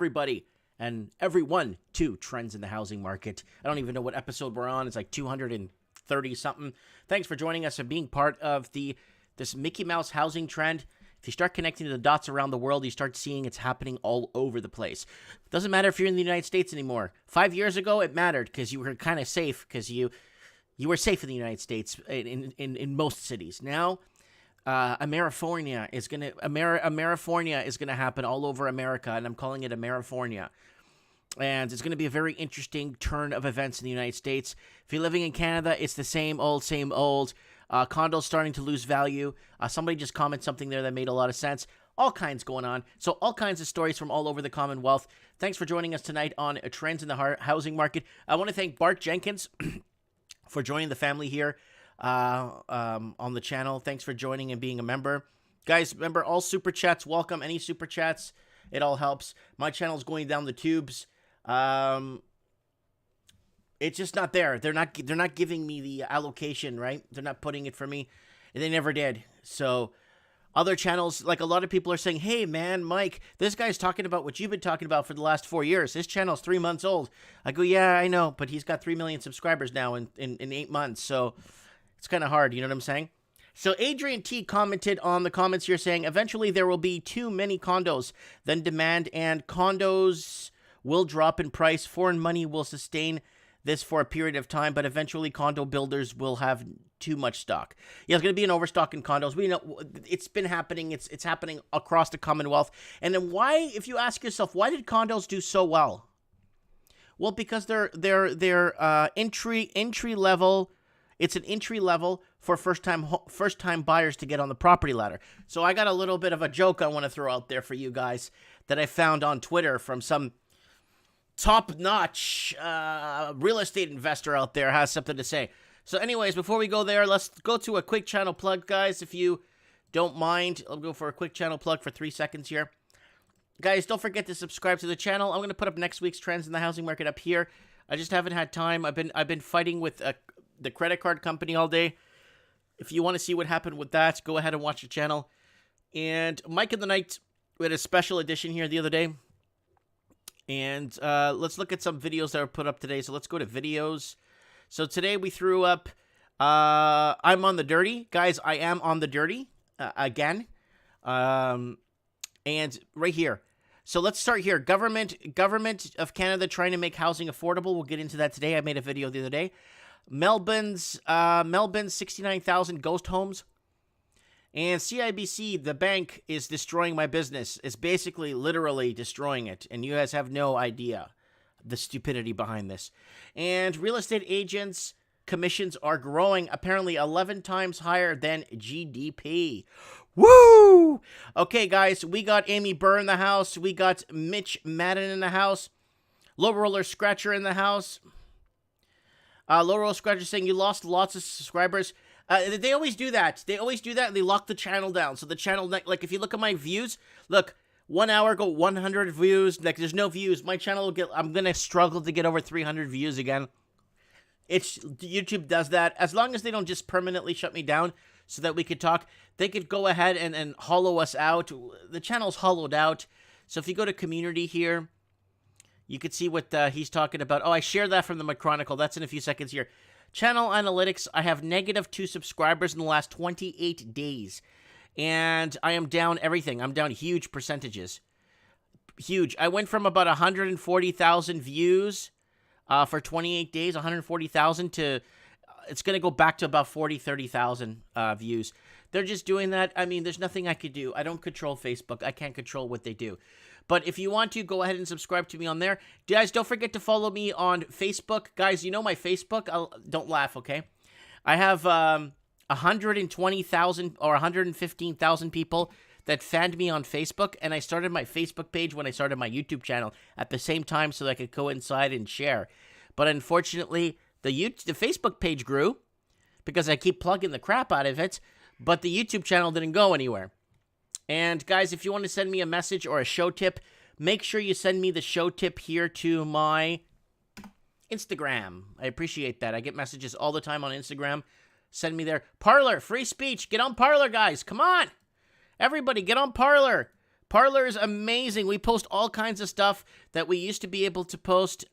everybody and everyone to Trends in the Housing Market. I don't even know what episode we're on. It's like 230 something. Thanks for joining us and being part of this Mickey Mouse housing trend. If you start connecting the dots around the world, you start seeing it's happening all over the place. It doesn't matter if you're in the United States anymore. 5 years ago, it mattered because you were kind of safe because you were safe in the United States in most cities. Now, Amerifornia is gonna happen all over America, and I'm calling it Amerifornia. And it's going to be a very interesting turn of events in the United States. If you're living in Canada, it's the same old, same old. Condos starting to lose value. Somebody just commented something there that made a lot of sense. All kinds going on. So all kinds of stories from all over the Commonwealth. Thanks for joining us tonight on Trends in the Housing Market. I want to thank Bart Jenkins for joining the family here on the channel. Thanks for joining and being a member. Guys, remember, all super chats welcome. Any super chats, it all helps. My channel is going down the tubes. It's just not there. They're not giving me the allocation, right? They're not putting it for me. They never did. So other channels, like a lot of people are saying, hey man, Mike, this guy's talking about what you've been talking about for the last 4 years. His channel's 3 months old. I go, yeah, I know, but he's got 3 million subscribers now in 8 months. So it's kind of hard. You know what I'm saying? So Adrian T commented on the comments here saying, eventually there will be too many condos, then demand and condos will drop in price. Foreign money will sustain this for a period of time, but eventually condo builders will have too much stock. Yeah, it's going to be an overstock in condos. We know it's been happening. It's happening across the Commonwealth. And then why, if you ask yourself, why did condos do so well? Well, because they're entry level. It's an entry level for first time buyers to get on the property ladder. So I got a little bit of a joke I want to throw out there for you guys that I found on Twitter from some top-notch real estate investor out there has something to say. So anyways, before we go there, let's go to a quick channel plug, guys, if you don't mind. I'll go for a quick channel plug for 3 seconds here. Guys, don't forget to subscribe to the channel. I'm going to put up next week's Trends in the Housing Market up here. I just haven't had time. I've been fighting with the credit card company all day. If you want to see what happened with that, go ahead and watch the channel. And Mike in the Night, we had a special edition here the other day. And let's look at some videos that were put up today. So let's go to videos. So today we threw up, I'm on the dirty. Guys, I am on the dirty again. And right here. So let's start here. Government of Canada trying to make housing affordable. We'll get into that today. I made a video the other day. Melbourne's 69,000 ghost homes. And CIBC, the bank, is destroying my business. It's basically literally destroying it. And you guys have no idea the stupidity behind this. And real estate agents' commissions are growing, apparently 11 times higher than GDP. Woo! Okay, guys, we got Amy Burr in the house. We got Mitch Madden in the house. Low Roller Scratcher in the house. Low Roller Scratcher saying you lost lots of subscribers. They always do that. They always do that, and they lock the channel down. So the channel, like, if you look at my views, look, 1 hour ago, 100 views. Like, there's no views. My channel will get, I'm going to struggle to get over 300 views again. YouTube does that. As long as they don't just permanently shut me down so that we could talk, they could go ahead and hollow us out. The channel's hollowed out. So if you go to community here, you could see what he's talking about. Oh, I shared that from the McChronicle. That's in a few seconds here. Channel analytics, I have -2 subscribers in the last 28 days. And I am down everything. I'm down huge percentages. Huge. I went from about 140,000 views for 28 days, 140,000 to, it's going to go back to about 30,000 views. They're just doing that. I mean, there's nothing I could do. I don't control Facebook. I can't control what they do. But if you want to, go ahead and subscribe to me on there. Guys, don't forget to follow me on Facebook. Guys, you know my Facebook. Don't laugh, okay? I have 120,000 or 115,000 people that fanned me on Facebook, and I started my Facebook page when I started my YouTube channel at the same time so that I could coincide and share. But unfortunately, the Facebook page grew because I keep plugging the crap out of it, but the YouTube channel didn't go anywhere. And guys, if you want to send me a message or a show tip, make sure you send me the show tip here to my Instagram. I appreciate that. I get messages all the time on Instagram. Send me there. Parler, free speech. Get on Parler, guys. Come on. Everybody, get on Parler. Parlor is amazing. We post all kinds of stuff that we used to be able to post.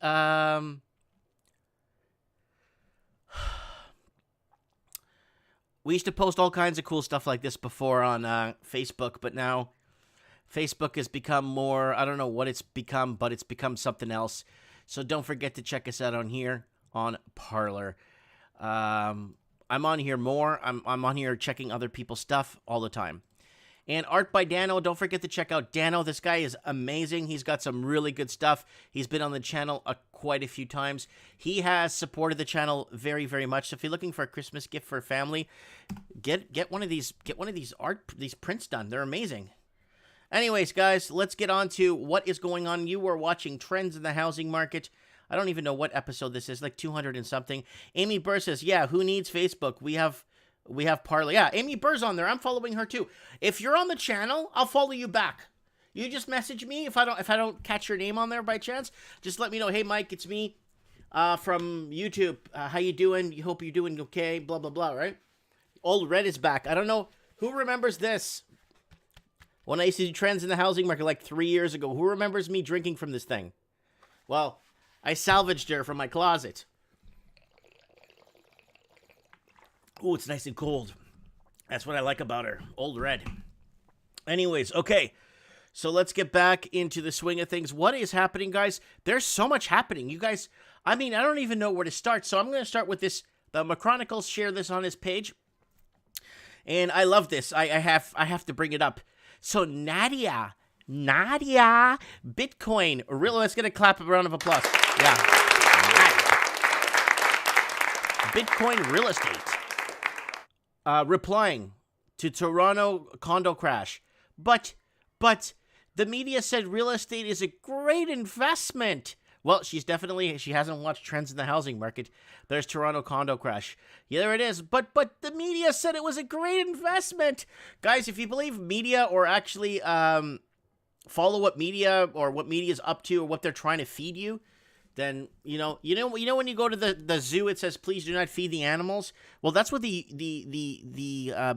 We used to post all kinds of cool stuff like this before on Facebook, but now Facebook has become more, I don't know what it's become, but it's become something else. So don't forget to check us out on here on Parlor. I'm on here more. I'm on here checking other people's stuff all the time. And Art by Dano, don't forget to check out Dano. This guy is amazing. He's got some really good stuff. He's been on the channel quite a few times. He has supported the channel very, very much. So if you're looking for a Christmas gift for a family, get one of these these prints done. They're amazing. Anyways, guys, let's get on to what is going on. You are watching Trends in the Housing Market. I don't even know what episode this is, like 200 and something. Amy Burr says, yeah, who needs Facebook? We have Parlor. Yeah, Amy Burr's on there. I'm following her too. If you're on the channel, I'll follow you back. You just message me if I don't catch your name on there by chance. Just let me know. Hey, Mike, it's me from YouTube. How you doing? You hope you're doing okay. Blah blah blah. Right? Old Red is back. I don't know who remembers this. When I used to do Trends in the Housing Market like 3 years ago, who remembers me drinking from this thing? Well, I salvaged her from my closet. Ooh, it's nice and cold. That's what I like about her. Old Red. Anyways, okay. So let's get back into the swing of things. What is happening, guys? There's so much happening. You guys, I mean, I don't even know where to start. So I'm going to start with this. The McChronicles shared this on his page. And I love this. I have to bring it up. So Nadia, Bitcoin. Let's get a clap, a round of applause. Yeah. Bitcoin real estate. Replying to Toronto condo crash. But the media said real estate is a great investment. Well, she hasn't watched Trends in the Housing Market. There's Toronto condo crash. Yeah, there it is. But the media said it was a great investment. Guys, if you believe media or actually follow what media or what media is up to or what they're trying to feed you, then you know when you go to the zoo, it says please do not feed the animals. Well, that's what the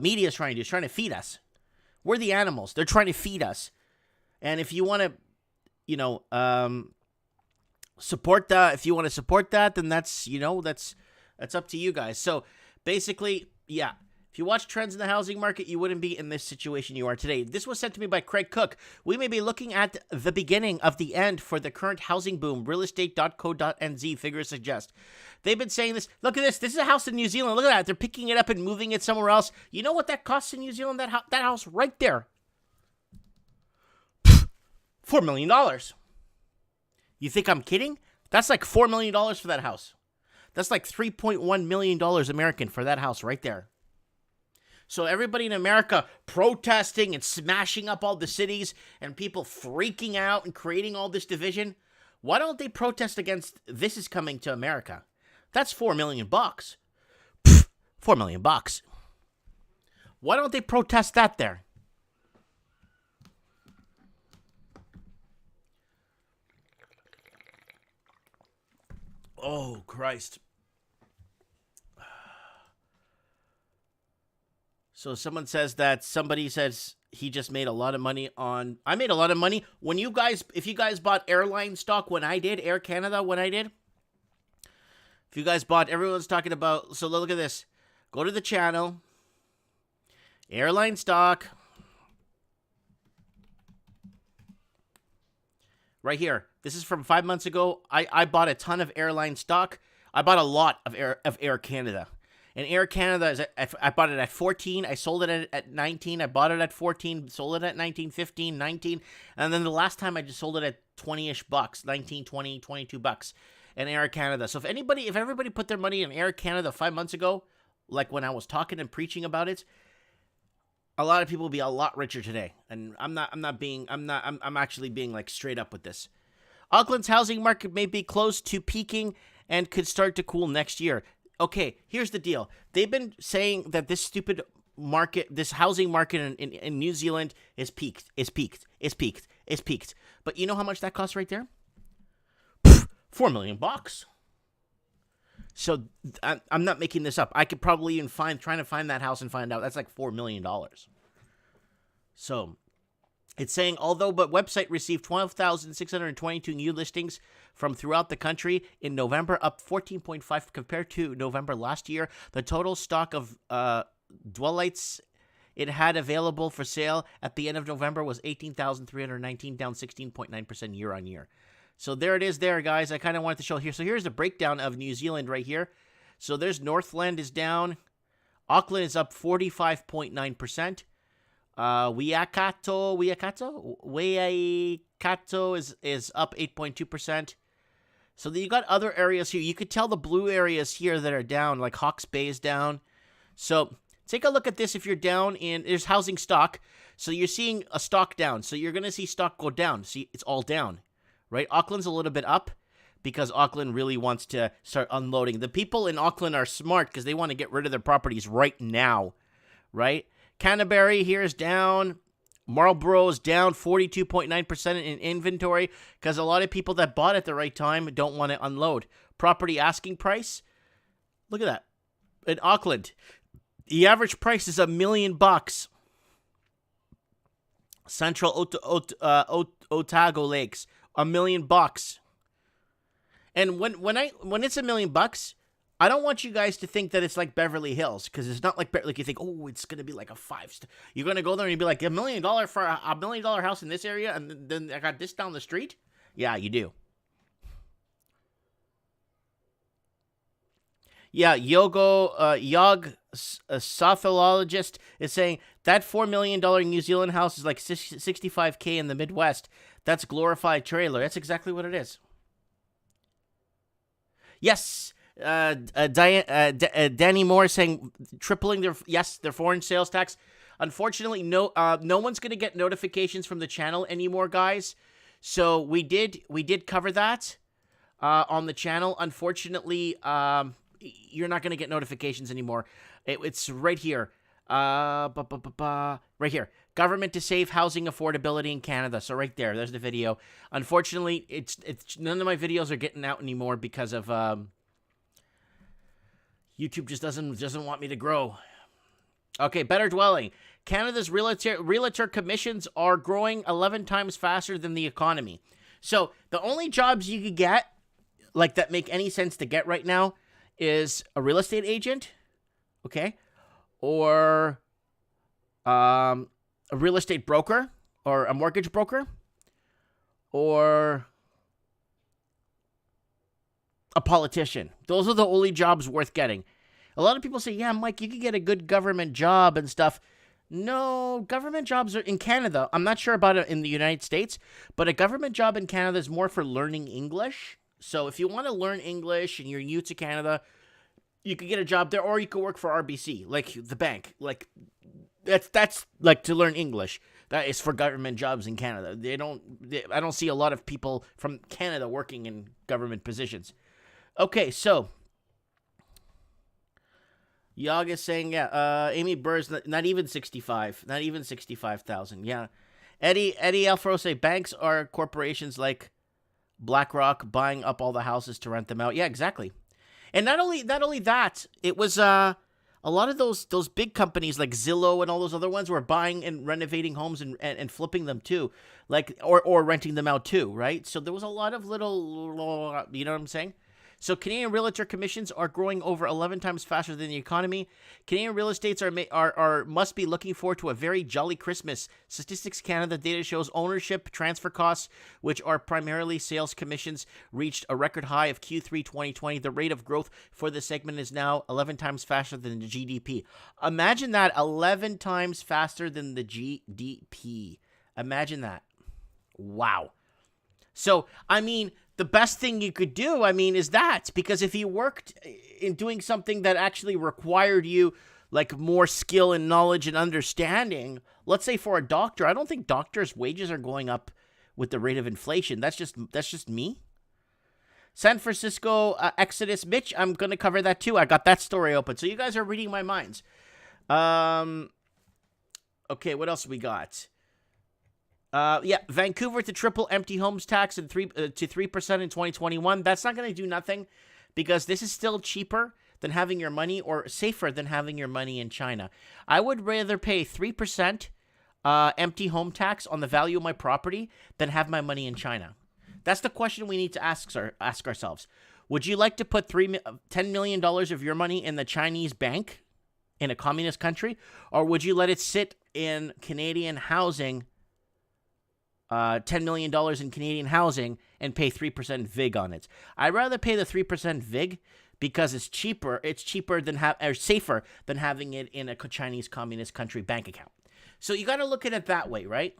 media is trying to do. It's trying to feed us. We're the animals. They're trying to feed us. And if you want to, support that, if you want to support that, then that's up to you guys. So basically, yeah. If you watch Trends in the Housing Market, you wouldn't be in this situation you are today. This was sent to me by Craig Cook. We may be looking at the beginning of the end for the current housing boom. Realestate.co.nz figures suggest. They've been saying this. Look at this. This is a house in New Zealand. Look at that. They're picking it up and moving it somewhere else. You know what that costs in New Zealand? That house right there. $4 million. You think I'm kidding? That's like $4 million for that house. That's like $3.1 million American for that house right there. So everybody in America protesting and smashing up all the cities and people freaking out and creating all this division. Why don't they protest against this is coming to America? That's $4 million. $4 million. Why don't they protest that there? Oh, Christ. So someone says that somebody says he just made a lot of money on... I made a lot of money. If you guys bought airline stock when I did, Air Canada when I did, if you guys bought, everyone's talking about... So look at this. Go to the channel. Airline stock. Right here. This is from 5 months ago. I bought a ton of airline stock. I bought a lot of Air Canada. And Air Canada, I bought it at 14. I sold it at 19. I bought it at 14. Sold it at 19, 15, 19. And then the last time I just sold it at 20-ish bucks. 19, 20, 22 bucks. And Air Canada. So if everybody put their money in Air Canada 5 months ago, like when I was talking and preaching about it, a lot of people would be a lot richer today. And I'm actually being like straight up with this. Auckland's housing market may be close to peaking and could start to cool next year. Okay, here's the deal. They've been saying that this stupid market, this housing market in New Zealand is peaked. But you know how much that costs right there? $4 million. So I'm not making this up. I could probably even trying to find that house and find out that's like $4 million. So It's saying, but website received 12,622 new listings from throughout the country in November, up 14.5 compared to November last year. The total stock of dwellites it had available for sale at the end of November was 18,319, down 16.9% year on year. So there it is there, guys. I kind of wanted to show here. So here's the breakdown of New Zealand right here. So there's Northland is down. Auckland is up 45.9%. Waikato is up 8.2%. So then you got other areas here. You could tell the blue areas here that are down, like Hawke's Bay is down. So take a look at this. If you're down there's housing stock. So you're seeing a stock down. So you're going to see stock go down. See, it's all down, right? Auckland's a little bit up because Auckland really wants to start unloading. The people in Auckland are smart because they want to get rid of their properties right now, right? Canterbury here is down. Marlborough is down 42.9% in inventory because a lot of people that bought at the right time don't want to unload. Property asking price, look at that. In Auckland, the average price is $1 million. Central Otago Lakes, $1 million. And when it's $1 million, I don't want you guys to think that it's like Beverly Hills, because it's not like you think, oh, it's gonna be like a 5-star. You're gonna go there and you'd be like, $1 million for a $1 million house in this area, and then I got this down the street. Yeah, you do. Yeah, Yog Sophologist is saying that $4 million New Zealand house is like $65K in the Midwest. That's glorified trailer. That's exactly what it is. Yes. Danny Moore saying tripling their foreign sales tax. Unfortunately, no one's gonna get notifications from the channel anymore, guys. So we did cover that on the channel. Unfortunately, you're not gonna get notifications anymore. It's right here. Right here. Government to save housing affordability in Canada. So right there, there's the video. Unfortunately, it's none of my videos are getting out anymore because of YouTube just doesn't want me to grow. Okay, better dwelling. Canada's realtor commissions are growing 11 times faster than the economy. So the only jobs you could get, like that make any sense to get right now, is a real estate agent, okay, or a real estate broker, or a mortgage broker, or a politician. Those are the only jobs worth getting. A lot of people say, yeah, Mike, you could get a good government job and stuff. No, government jobs are in Canada. I'm not sure about it in the United States, but a government job in Canada is more for learning English. So if you want to learn English and you're new to Canada, you could get a job there, or you could work for RBC, like the bank. Like that's like to learn English. That is for government jobs in Canada. I don't see a lot of people from Canada working in government positions. Okay, so Yog is saying, yeah, Amy Burr's not even 65, not even 65,000. Yeah, Eddie Alfaro say banks are corporations like BlackRock buying up all the houses to rent them out. Yeah, exactly. And not only that, it was a lot of those big companies like Zillow and all those other ones were buying and renovating homes and flipping them too, like or renting them out too, right? So there was a lot of little, you know what I'm saying? So Canadian realtor commissions are growing over 11 times faster than the economy. Canadian real estates must be looking forward to a very jolly Christmas. Statistics Canada data shows ownership transfer costs, which are primarily sales commissions, reached a record high of Q3 2020. The rate of growth for the segment is now 11 times faster than the GDP. Imagine that, 11 times faster than the GDP. Imagine that. Wow. So, I mean, the best thing you could do, is that. Because if you worked in doing something that actually required you, like, more skill and knowledge and understanding, let's say for a doctor, I don't think doctors' wages are going up with the rate of inflation. That's just me. San Francisco Exodus. Mitch, I'm going to cover that too. I got that story open. So you guys are reading my minds. Okay, what else we got? Yeah, Vancouver to triple empty homes tax to 3% in 2021. That's not going to do nothing because this is still cheaper than having your money, or safer than having your money in China. I would rather pay 3% empty home tax on the value of my property than have my money in China? That's the question we need to ask ourselves. Would you like to put $10 million of your money in the Chinese bank in a communist country? Or would you let it sit in Canadian housing, $10 million in Canadian housing, and pay 3% VIG on it? I'd rather pay the 3% VIG because it's cheaper. It's cheaper than safer than having it in a Chinese communist country bank account. So you got to look at it that way, right?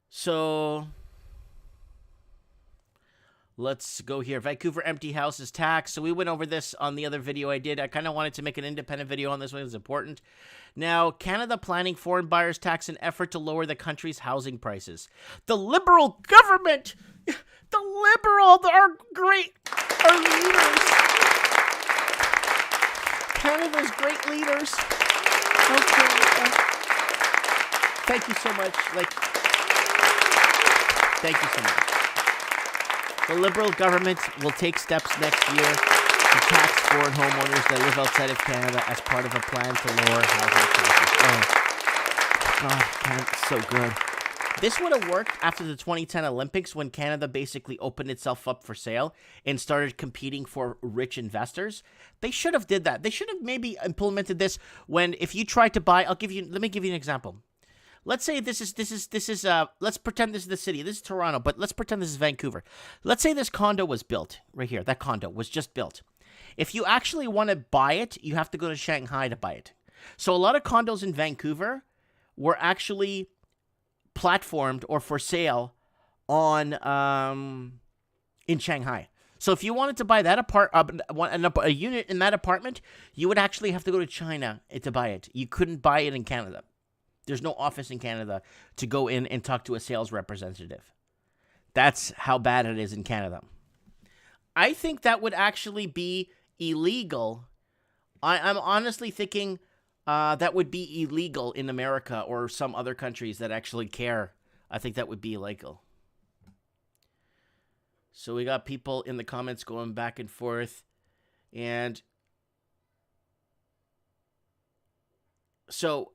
So let's go here. Vancouver empty houses tax. So we went over this on the other video I did. I kind of wanted to make an independent video on this one. It's important. Now, Canada planning foreign buyers tax in effort to lower the country's housing prices. The Liberal government, our leaders, Canada's great leaders. Okay. Thank you so much. Thank you so much. The Liberal government will take steps next year to tax foreign homeowners that live outside of Canada as part of a plan to lower housing prices. Oh, God, Canada's so good. This would have worked after the 2010 Olympics when Canada basically opened itself up for sale and started competing for rich investors. They should have did that. They should have maybe implemented this when, if you tried to buy, let me give you an example. Let's say this is let's pretend this is the city. This is Toronto, but let's pretend this is Vancouver. Let's say this condo was built right here. That condo was just built. If you actually want to buy it, you have to go to Shanghai to buy it. So a lot of condos in Vancouver were actually platformed or for sale on in Shanghai. So if you wanted to buy that a unit in that apartment, you would actually have to go to China to buy it. You couldn't buy it in Canada. There's no office in Canada to go in and talk to a sales representative. That's how bad it is in Canada. I think that would actually be illegal. I'm honestly thinking that would be illegal in America or some other countries that actually care. I think that would be illegal. So we got people in the comments going back and forth. And so...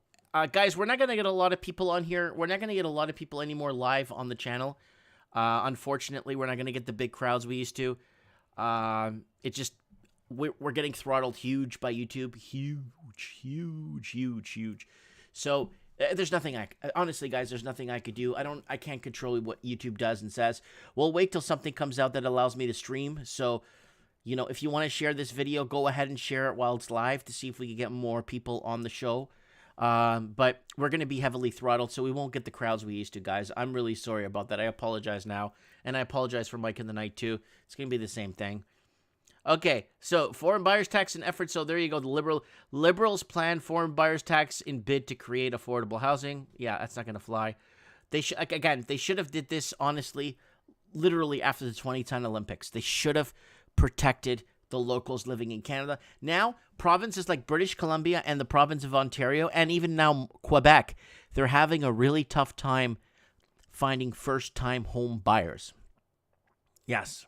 guys, we're not going to get a lot of people on here. We're not going to get a lot of people anymore live on the channel. Unfortunately, we're not going to get the big crowds we used to. We're getting throttled huge by YouTube. Huge. So there's nothing honestly, guys, there's nothing I could do. I can't control what YouTube does and says. We'll wait till something comes out that allows me to stream. So, you know, if you want to share this video, go ahead and share it while it's live to see if we can get more people on the show. But we're going to be heavily throttled, so we won't get the crowds we used to, guys. I'm really sorry about that. I apologize now, and I apologize for Mike in the Night, too. It's going to be the same thing. Okay, so foreign buyers tax in effort. So there you go. The Liberals plan foreign buyers tax in bid to create affordable housing. Yeah, that's not going to fly. They should have did this, honestly, literally after the 2010 Olympics. They should have protected the locals living in Canada. Now, provinces like British Columbia and the province of Ontario, and even now Quebec, they're having a really tough time finding first-time home buyers. Yes.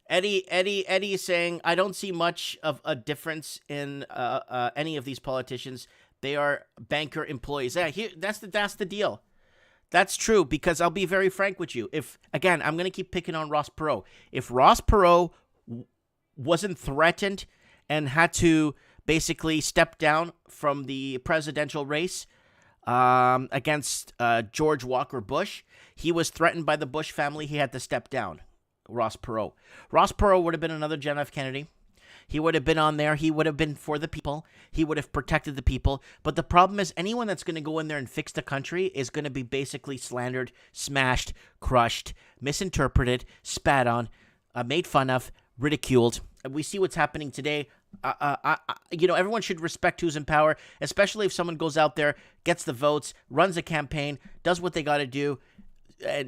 Eddie is saying, I don't see much of a difference in any of these politicians. They are banker employees. Yeah, that's the deal. That's true, because I'll be very frank with you. I'm going to keep picking on Ross Perot. If Ross Perot wasn't threatened and had to basically step down from the presidential race against George Walker Bush, he was threatened by the Bush family. He had to step down, Ross Perot. Ross Perot would have been another John F. Kennedy. He would have been on there. He would have been for the people. He would have protected the people. But the problem is anyone that's going to go in there and fix the country is going to be basically slandered, smashed, crushed, misinterpreted, spat on, made fun of, ridiculed. And we see what's happening today. Everyone should respect who's in power, especially if someone goes out there, gets the votes, runs a campaign, does what they got to do,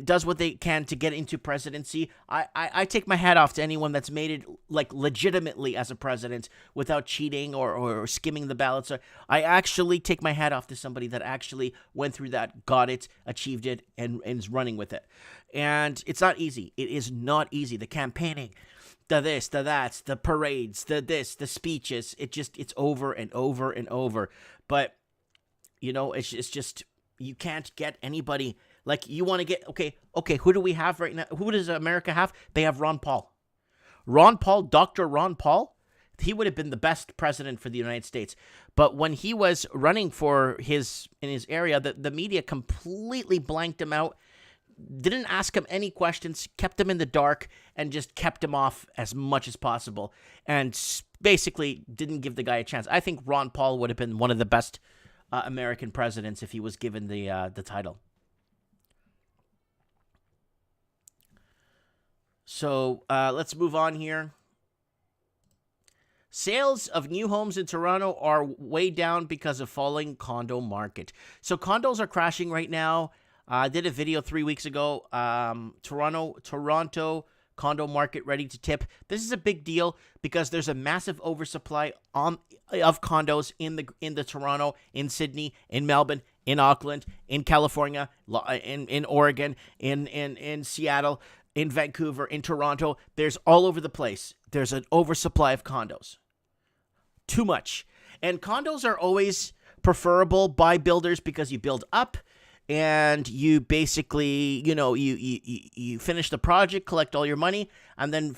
does what they can to get into presidency. I take my hat off to anyone that's made it like legitimately as a president without cheating or skimming the ballots. I actually take my hat off to somebody that actually went through that, got it, achieved it, and is running with it. And it's not easy. It is not easy. The campaigning, the this, the that, the parades, the this, the speeches. It's over and over and over. But it's just you can't get anybody. Like, you want to get, okay, who do we have right now? Who does America have? They have Ron Paul. Dr. Ron Paul, he would have been the best president for the United States. But when he was running in his area, the media completely blanked him out, didn't ask him any questions, kept him in the dark, and just kept him off as much as possible, and basically didn't give the guy a chance. I think Ron Paul would have been one of the best American presidents if he was given the title. So let's move on here. Sales of new homes in Toronto are way down because of falling condo market. So condos are crashing right now. I did a video 3 weeks ago. Toronto condo market ready to tip. This is a big deal because there's a massive oversupply of condos in the Toronto, in Sydney, in Melbourne, in Auckland, in California, in Oregon, in Seattle, in Vancouver, in Toronto. There's all over the place. There's an oversupply of condos. Too much. And condos are always preferable by builders because you build up and you basically, you finish the project, collect all your money, and then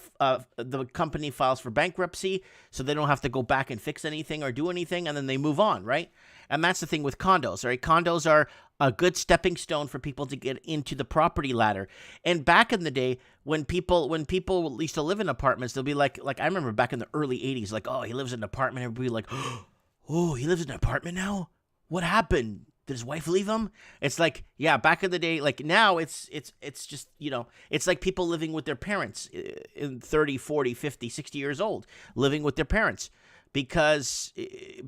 the company files for bankruptcy so they don't have to go back and fix anything or do anything, and then they move on, right? And that's the thing with condos, right? Condos are a good stepping stone for people to get into the property ladder. And back in the day, when people used to live in apartments, they'll be like I remember back in the early 80s, like, oh, he lives in an apartment. Everybody like, oh, he lives in an apartment now? What happened? Did his wife leave him? It's like, yeah, back in the day, like now it's just, it's like people living with their parents in 30, 40, 50, 60 years old, living with their parents. Because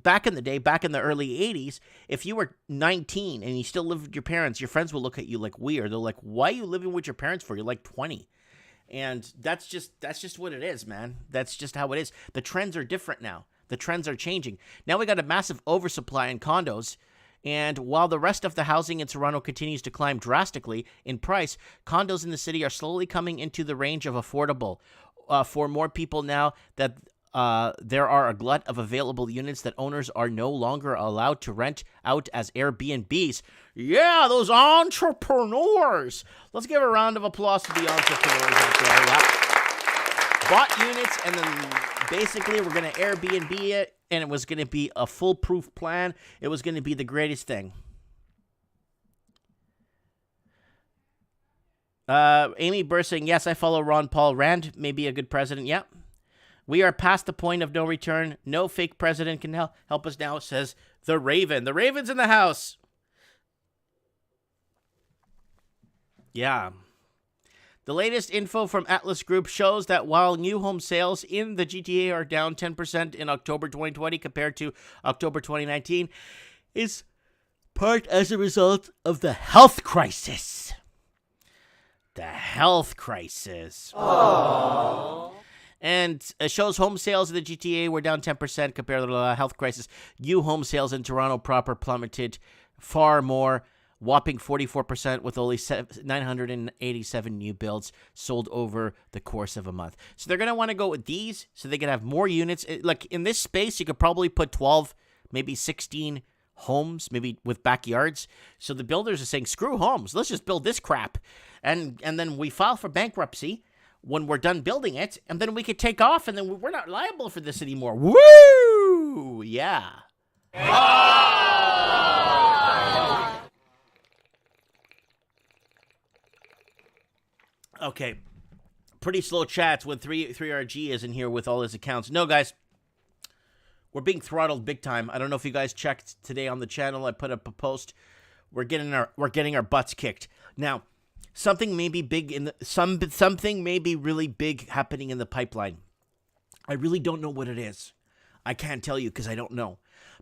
back in the day, back in the early 80s, if you were 19 and you still lived with your parents, your friends will look at you like weird. They're like, why are you living with your parents for? You're like 20. And that's just what it is, man. That's just how it is. The trends are different now. The trends are changing. Now we got a massive oversupply in condos. And while the rest of the housing in Toronto continues to climb drastically in price, condos in the city are slowly coming into the range of affordable for more people now that there are a glut of available units that owners are no longer allowed to rent out as Airbnbs. Yeah, those entrepreneurs. Let's give a round of applause to the entrepreneurs out there. Yeah. Bought units, and then basically we're going to Airbnb it, and it was going to be a foolproof plan. It was going to be the greatest thing. Amy Burr saying, yes, I follow Ron Paul. Rand may be a good president. Yep. We are past the point of no return. No fake president can help us now, says the Raven. The Raven's in the house. Yeah. The latest info from Atlas Group shows that while new home sales in the GTA are down 10% in October 2020 compared to October 2019, is part as a result of the health crisis. The health crisis. Aww. And it shows home sales in the GTA were down 10% compared to the health crisis. New home sales in Toronto proper plummeted far more, whopping 44%, with only 987 new builds sold over the course of a month. So they're going to want to go with these so they can have more units. Like in this space, you could probably put 12, maybe 16 homes, maybe with backyards. So the builders are saying, screw homes. Let's just build this crap. And then we file for bankruptcy when we're done building it, and then we could take off, and then we're not liable for this anymore. Woo! Yeah. Okay. Pretty slow chats when 3RG is in here with all his accounts. No, guys. We're being throttled big time. I don't know if you guys checked today on the channel. I put up a post. We're getting our butts kicked. Now, something may be big something may be really big happening in the pipeline. I really don't know what it is. I can't tell you because I don't know.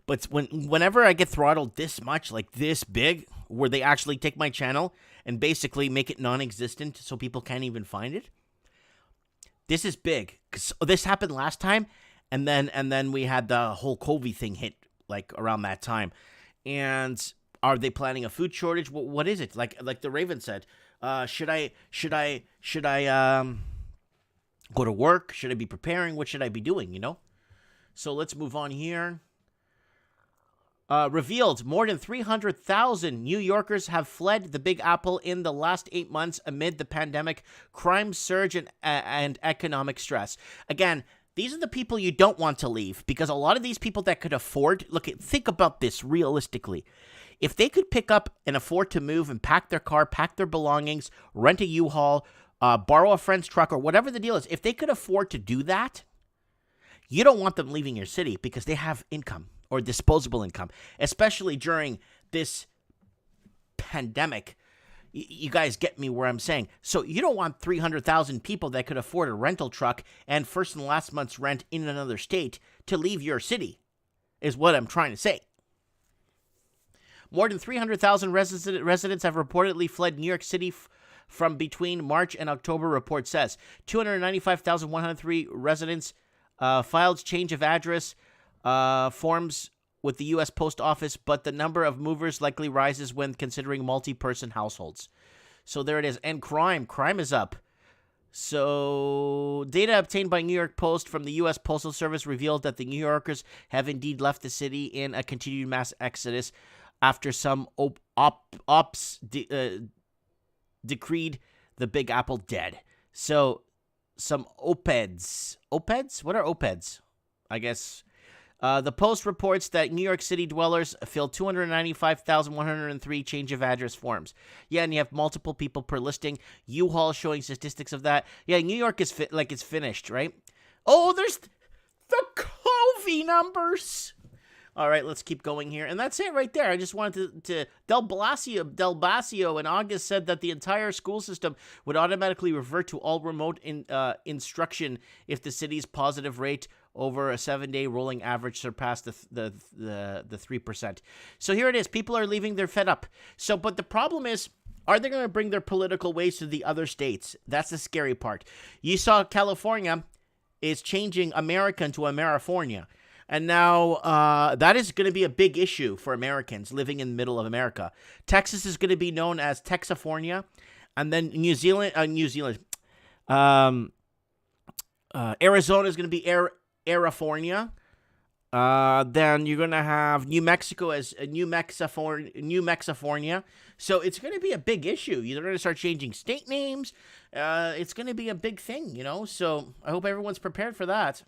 But whenever I get throttled this much, like this big, where they actually take my channel and basically make it non-existent so people can't even find it. This is big. 'Cause this happened last time, and then we had the whole COVID thing hit like around that time. And are they planning a food shortage? What is it? Like the Raven said, should I go to work? Should I be preparing? What should I be doing, you know? So let's move on here. Revealed more than 300,000 New Yorkers have fled the Big Apple in the last 8 months amid the pandemic, crime surge, and economic stress. Again, these are the people you don't want to leave, because a lot of these people that could afford, think about this realistically. If they could pick up and afford to move and pack their car, pack their belongings, rent a U-Haul, borrow a friend's truck, or whatever the deal is, if they could afford to do that, you don't want them leaving your city because they have income or disposable income, especially during this pandemic. You guys get me where I'm saying. So you don't want 300,000 people that could afford a rental truck and first and last month's rent in another state to leave your city, is what I'm trying to say. More than 300,000 residents have reportedly fled New York City from between March and October, report says. 295,103 residents filed change of address forms with the U.S. Post Office, but the number of movers likely rises when considering multi-person households. So there it is. And crime is up. So data obtained by New York Post from the U.S. Postal Service revealed that the New Yorkers have indeed left the city in a continued mass exodus after some ops decreed the Big Apple dead. So some OPEDs. OPEDs? What are OPEDs? I guess. The Post reports that New York City dwellers filled 295,103 change of address forms. Yeah, and you have multiple people per listing. U-Haul showing statistics of that. Yeah, New York is it's finished, right? Oh, there's the COVID numbers. All right, let's keep going here. And that's it right there. I just wanted to Del Blasio in August said that the entire school system would automatically revert to all remote instruction if the city's positive rate over a 7-day rolling average surpassed the 3%. So here it is. People are leaving. They're fed up. So, but the problem is, are they going to bring their political ways to the other states? That's the scary part. You saw California is changing America into Amerifornia. And now that is going to be a big issue for Americans living in the middle of America. Texas is going to be known as Texafornia. And then Arizona is going to be Arifornia. Then you're going to have New Mexico as New Mexifornia. So it's going to be a big issue. You're going to start changing state names. It's going to be a big thing, you know. So I hope everyone's prepared for that.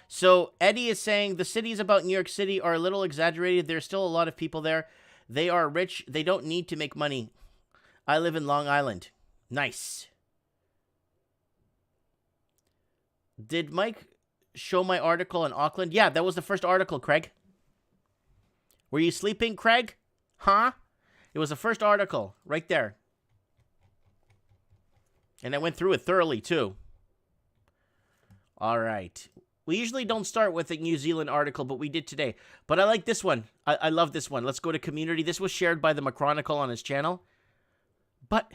So Eddie is saying the cities about New York City are a little exaggerated. There's still a lot of people there. They are rich. They don't need to make money. I live in Long Island. Nice. Did Mike show my article in Auckland? Yeah, that was the first article, Craig. Were you sleeping, Craig? Huh? It was the first article right there. And I went through it thoroughly, too. All right. We usually don't start with a New Zealand article, but we did today. But I like this one. I love this one. Let's go to community. This was shared by the McChronicle on his channel. But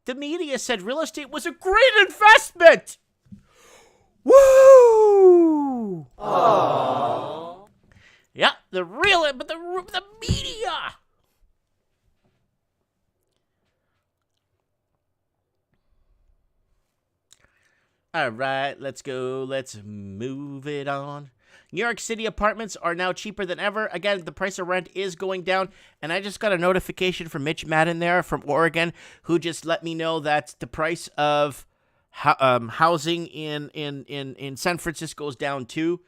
the media said real estate was a great investment. Woo! Aww. Yeah, the media. All right, let's go. Let's move it on. New York City apartments are now cheaper than ever. Again, the price of rent is going down. And I just got a notification from Mitch Madden there from Oregon, who just let me know that the price of housing in San Francisco is down too.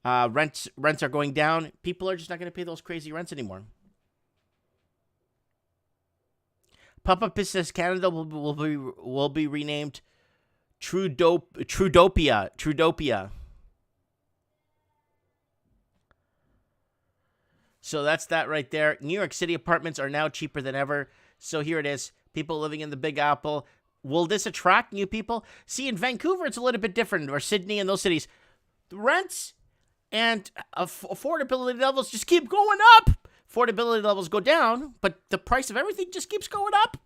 Rents are going down. People are just not going to pay those crazy rents anymore. Papa Piss says Canada will be renamed Trudopia. So that's that right there. New York City apartments are now cheaper than ever. So here it is. People living in the Big Apple. Will this attract new people? See, in Vancouver, it's a little bit different, or Sydney and those cities. The rents and affordability levels just keep going up. affordability levels go down, but the price of everything just keeps going up.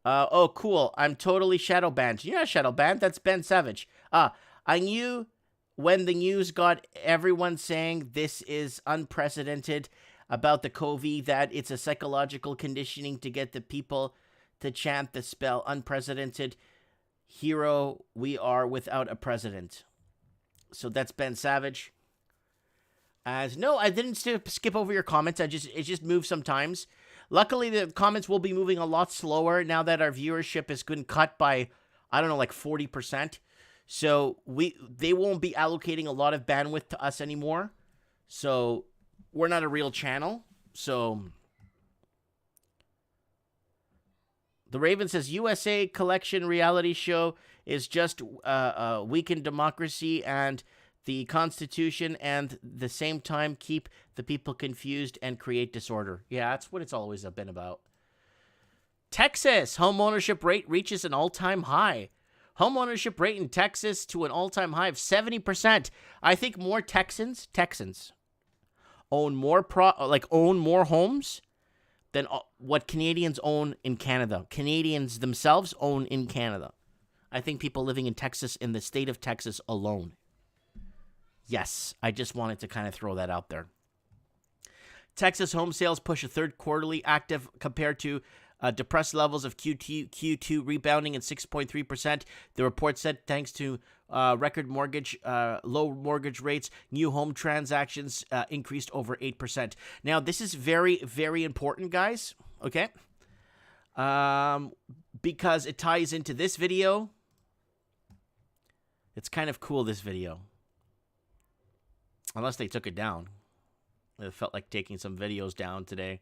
Oh, cool. I'm totally shadow banned. You're not shadow banned. That's Ben Savage. I knew when the news got everyone saying this is unprecedented about the COVID, that it's a psychological conditioning to get the people to chant the spell unprecedented. Hero, we are without a president. So that's Ben Savage. No, I didn't skip over your comments. It just moves sometimes. Luckily, the comments will be moving a lot slower now that our viewership has been cut by, I don't know, like 40%. So they won't be allocating a lot of bandwidth to us anymore. So we're not a real channel. So the Raven says USA collection reality show is just weaken democracy and the Constitution, and the same time keep the people confused and create disorder. Yeah, that's what it's always been about. Texas home ownership rate reaches an all-time high. Home ownership rate in Texas to an all-time high of 70%. I think more Texans own more homes than what Canadians own in Canada. Canadians themselves own in Canada. I think people living in Texas, in the state of Texas alone. Yes, I just wanted to kind of throw that out there. Texas home sales push a third quarterly active compared to depressed levels of Q2 rebounding at 6.3%. The report said thanks to record low mortgage rates, new home transactions increased over 8%. Now, this is very, very important, guys, okay? Because it ties into this video. It's kind of cool, this video. Unless they took it down. It felt like taking some videos down today.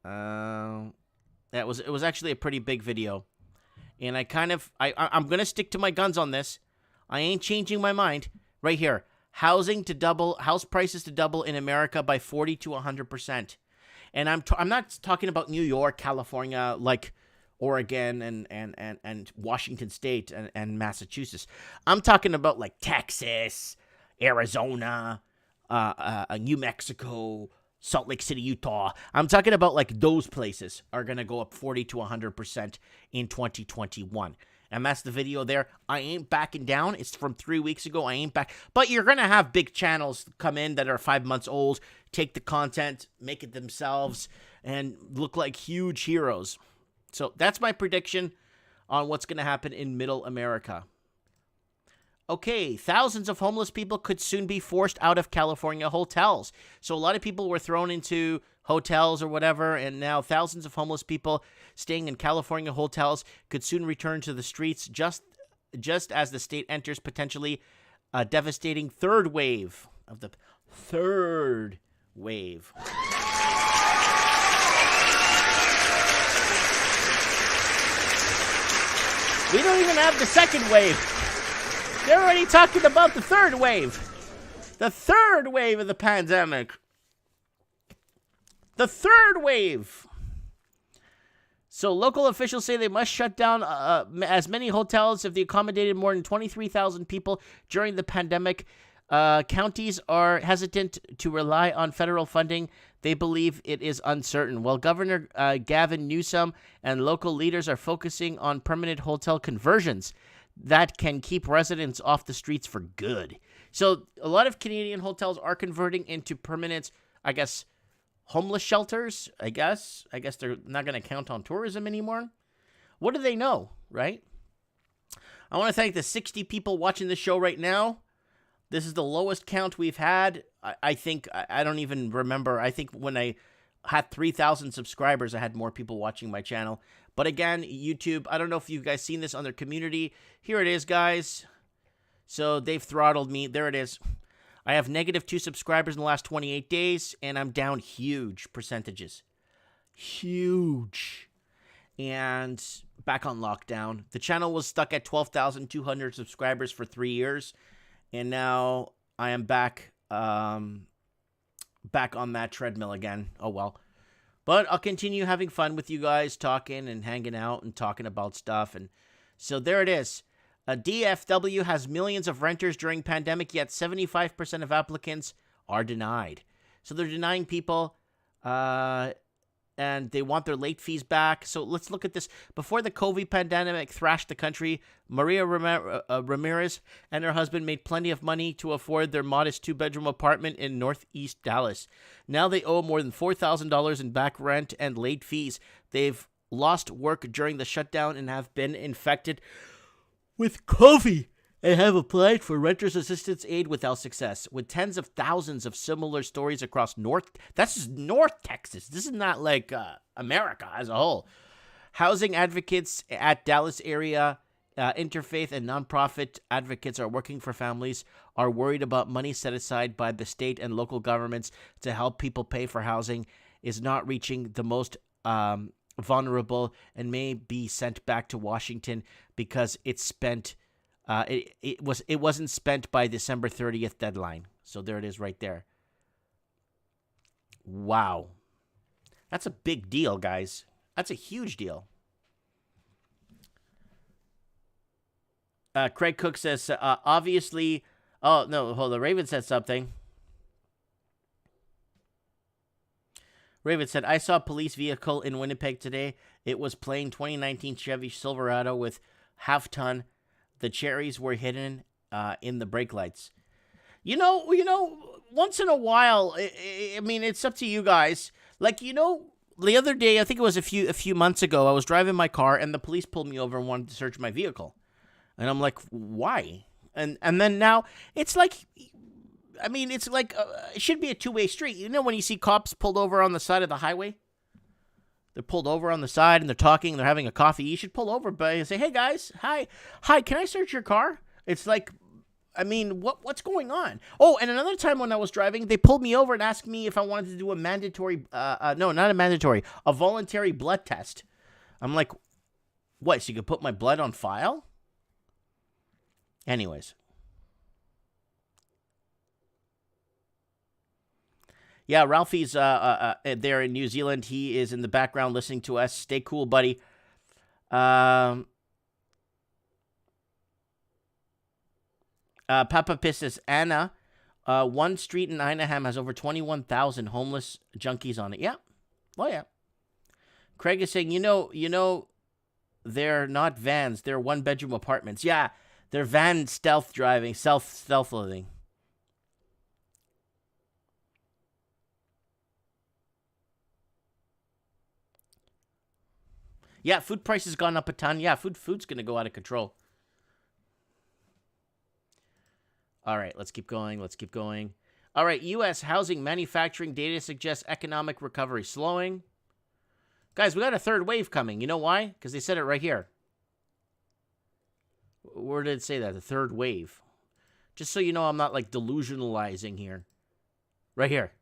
It was actually a pretty big video. And I'm going to stick to my guns on this. I ain't changing my mind. Right here. House prices to double in America by 40 to 100%. And I'm not talking about New York, California, like Oregon and Washington State and Massachusetts. I'm talking about like Texas, Arizona, New Mexico, Salt Lake City, Utah. I'm talking about like those places are going to go up 40 to 100% in 2021. And that's the video there. I ain't backing down. It's from 3 weeks ago. I ain't back. But you're going to have big channels come in that are 5 months old, take the content, make it themselves, and look like huge heroes. So that's my prediction on what's going to happen in Middle America. Okay, thousands of homeless people could soon be forced out of California hotels. So a lot of people were thrown into hotels or whatever, and now thousands of homeless people staying in California hotels could soon return to the streets just as the state enters potentially a devastating third wave of the third wave. We don't even have the second wave. They're already talking about the third wave. The third wave of the pandemic. The third wave. So local officials say they must shut down as many hotels if they accommodated more than 23,000 people during the pandemic. Counties are hesitant to rely on federal funding. They believe it is uncertain. While Governor Gavin Newsom and local leaders are focusing on permanent hotel conversions that can keep residents off the streets for good. So a lot of Canadian hotels are converting into permanent, I guess, homeless shelters. I guess they're not going to count on tourism anymore. What do they know, right? I want to thank the 60 people watching the show right now. This is the lowest count we've had. I think, I don't even remember. I think when I had 3,000 subscribers, I had more people watching my channel. But again, YouTube, I don't know if you guys seen this on their community. Here it is, guys. So they've throttled me. There it is. I have -2 subscribers in the last 28 days, and I'm down huge percentages. Huge. And back on lockdown. The channel was stuck at 12,200 subscribers for 3 years. And now I am back on that treadmill again. Oh, well. But I'll continue having fun with you guys, talking and hanging out and talking about stuff. And so there it is. DFW has millions of renters during pandemic, yet 75% of applicants are denied. So they're denying people, and they want their late fees back. So let's look at this. Before the COVID pandemic thrashed the country, Maria Ramirez and her husband made plenty of money to afford their modest 2-bedroom apartment in Northeast Dallas. Now they owe more than $4,000 in back rent and late fees. They've lost work during the shutdown and have been infected with COVID and have applied for renter's assistance aid without success. With tens of thousands of similar stories across that's just North Texas. This is not like America as a whole. Housing advocates at Dallas area interfaith and nonprofit advocates are working for families, are worried about money set aside by the state and local governments to help people pay for housing is not reaching the most vulnerable and may be sent back to Washington because it's spent. It wasn't spent by December 30th deadline. So there it is right there. Wow. That's a big deal, guys. That's a huge deal. Craig Cook says, obviously... Oh, no, hold on. Raven said something. Raven said, I saw a police vehicle in Winnipeg today. It was plain 2019 Chevy Silverado with half-ton. The cherries were hidden in the brake lights. You know, once in a while, I mean, it's up to you guys. Like, the other day, I think it was a few months ago, I was driving my car and the police pulled me over and wanted to search my vehicle. And I'm like, why? And then now, it's like, I mean, it's like, it should be a two-way street. You know when you see cops pulled over on the side of the highway? They're pulled over on the side and they're talking, they're having a coffee. You should pull over and say, hey guys, hi, can I search your car? It's like, I mean, what's going on? Oh, and another time when I was driving, they pulled me over and asked me if I wanted to do a mandatory, no, not a mandatory, a voluntary blood test. I'm like, what, so you could put my blood on file? Anyways. Yeah, Ralphie's there in New Zealand. He is in the background listening to us. Stay cool, buddy. Papa Piss says, Anna, one street in Inaham has over 21,000 homeless junkies on it. Yeah. Oh, yeah. Craig is saying, you know, they're not vans. They're one-bedroom apartments. Yeah, they're van stealth driving, stealth living. Yeah, food prices gone up a ton. Yeah, food's going to go out of control. All right, let's keep going. All right, U.S. housing manufacturing data suggests economic recovery slowing. Guys, we got a third wave coming. You know why? Because they said it right here. Where did it say that? The third wave. Just so you know, I'm not like delusionalizing here. Right here.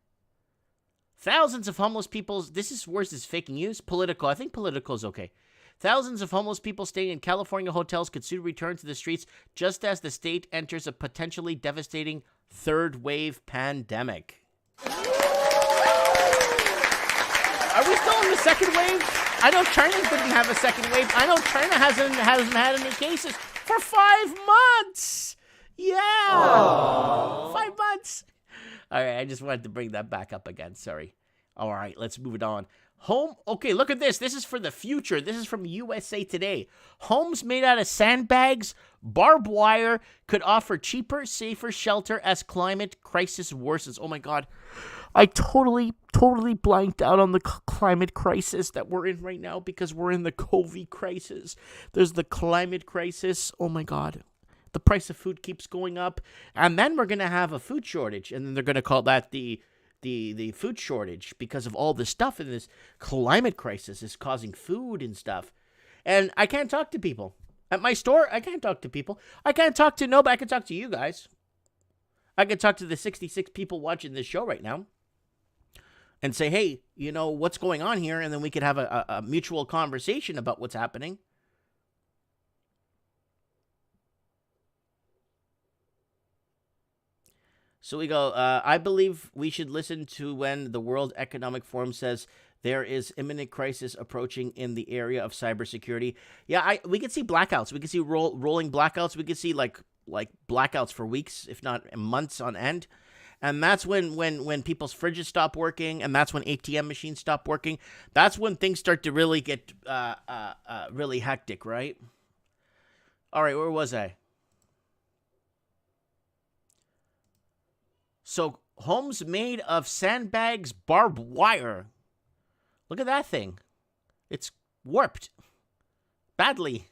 Thousands of homeless people. Where's this fake news? Political. I think Political is okay. Thousands of homeless people staying in California hotels could soon return to the streets just as the state enters a potentially devastating third wave pandemic. Are we still in the second wave? I know China didn't have a second wave. I know China hasn't had any cases for 5 months. Yeah. Aww. 5 months. All right, I just wanted to bring that back up again. Sorry. All right, let's move it on. Okay, look at this. This is for the future. This is from USA Today. Homes made out of sandbags, barbed wire could offer cheaper, safer shelter as climate crisis worsens. Oh my God. I totally blanked out on the climate crisis that we're in right now because we're in the COVID crisis. There's the climate crisis. Oh my God. The price of food keeps going up. And then we're going to have a food shortage. And then they're going to call that the food shortage because of all this stuff in this climate crisis is causing food and stuff. And I can't talk to people. At my store, I can't talk to people. I can't talk to nobody. I can talk to you guys. I can talk to the 66 people watching this show right now and say, hey, you know, what's going on here? And then we could have a mutual conversation about what's happening. So we go, I believe we should listen to when the World Economic Forum says there is imminent crisis approaching in the area of cybersecurity. Yeah, we could see blackouts. We could see rolling blackouts. We could see like blackouts for weeks, if not months on end. And that's when people's fridges stop working, and that's when ATM machines stop working. That's when things start to really get really hectic, right? All right, where was I? So, homes made of sandbags, barbed wire. Look at that thing. It's warped. Badly.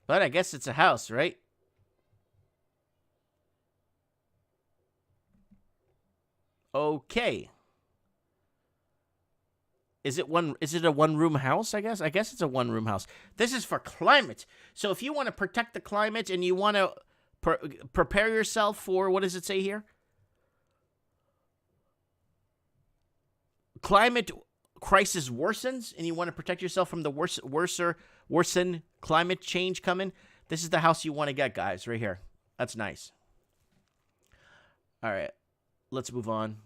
But I guess it's a house, right? Okay. Is it a one-room house, I guess? I guess it's a one-room house. This is for climate. So if you want to protect the climate and you want to prepare yourself for, what does it say here? Climate crisis worsens, and you want to protect yourself from the worsen climate change coming. This is the house you want to get, guys, right here. That's nice. All right, let's move on.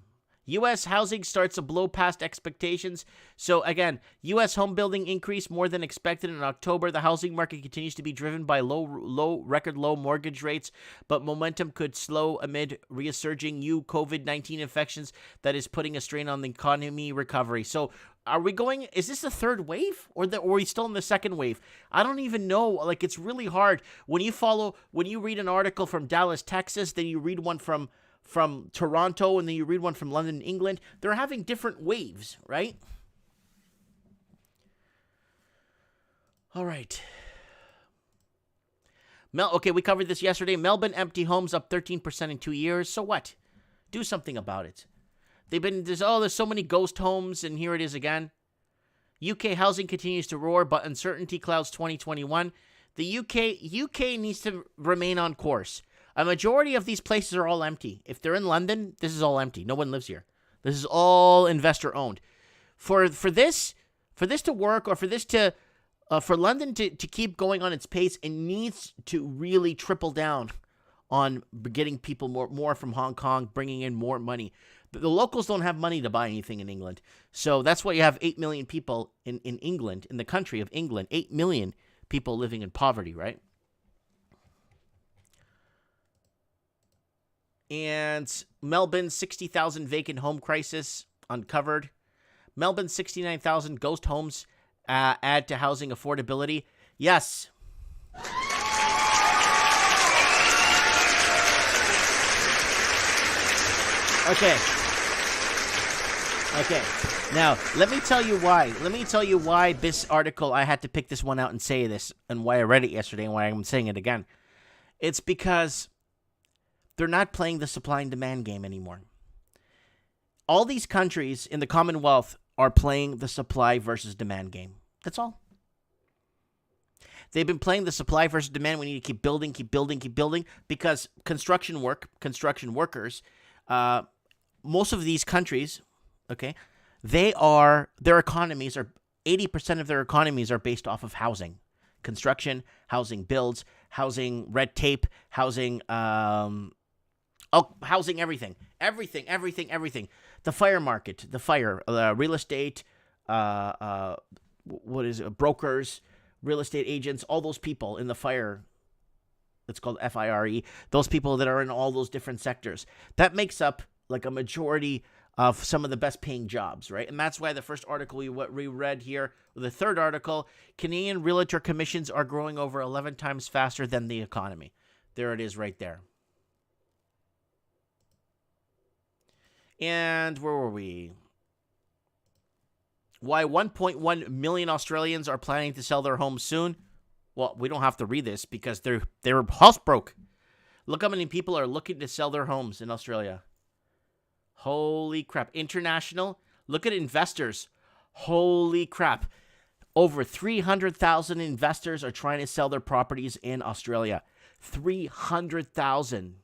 U.S. housing starts to blow past expectations. So again, U.S. home building increased more than expected in October. The housing market continues to be driven by record low mortgage rates, but momentum could slow amid resurging new COVID-19 infections that is putting a strain on the economy recovery. So is this the third wave or are we still in the second wave? I don't even know. Like, it's really hard when you read an article from Dallas, Texas, then you read one from Toronto, and then you read one from London, England. They're having different waves, right? All right. Okay, we covered this yesterday. Melbourne empty homes up 13% in 2 years. So what? Do something about it. There's so many ghost homes, and here it is again. UK housing continues to roar, but uncertainty clouds 2021. The UK needs to remain on course. A majority of these places are all empty. If they're in London, this is all empty. No one lives here. This is all investor owned. For this to work, or for London to keep going on its pace, it needs to really triple down on getting people more from Hong Kong, bringing in more money. The locals don't have money to buy anything in England. So that's why you have 8 million people in England, in the country of England, 8 million people living in poverty, right? And Melbourne, 60,000 vacant home crisis uncovered. Melbourne, 69,000 ghost homes add to housing affordability. Yes. Okay. Now, let me tell you why this article, I had to pick this one out and say this, and why I read it yesterday and why I'm saying it again. It's because they're not playing the supply and demand game anymore. All these countries in the Commonwealth are playing the supply versus demand game. That's all. They've been playing the supply versus demand. We need to keep building, because construction workers, most of these countries, okay, their economies are, 80% of their economies are based off of housing. Construction, housing builds, housing red tape, housing housing everything. The fire market, real estate, brokers, real estate agents, all those people in the fire, it's called FIRE, those people that are in all those different sectors. That makes up like a majority of some of the best paying jobs, right? And that's why the first article we read here, the third article, Canadian realtor commissions are growing over 11 times faster than the economy. There it is right there. And where were we? Why 1.1 million Australians are planning to sell their homes soon? Well, we don't have to read this because they're house broke. Look how many people are looking to sell their homes in Australia. Holy crap. International. Look at investors. Holy crap. Over 300,000 investors are trying to sell their properties in Australia. 300,000.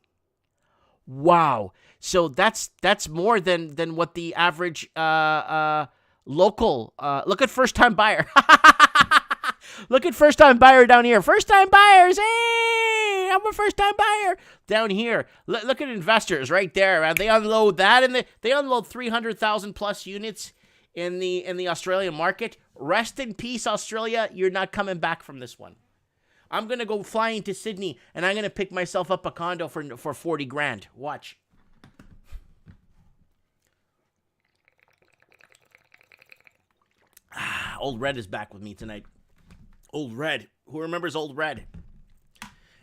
Wow. So that's more than what the average local, look at first-time buyer. Look at first-time buyer down here. First-time buyers, hey! buying. I'm a first-time buyer. Down here, look at investors right there. Man. They unload that, and they unload 300,000 plus units in the Australian market. Rest in peace, Australia. You're not coming back from this one. I'm gonna go flying to Sydney, and I'm gonna pick myself up a condo for 40 grand. Watch. Old Red is back with me tonight. Old Red. Who remembers Old Red?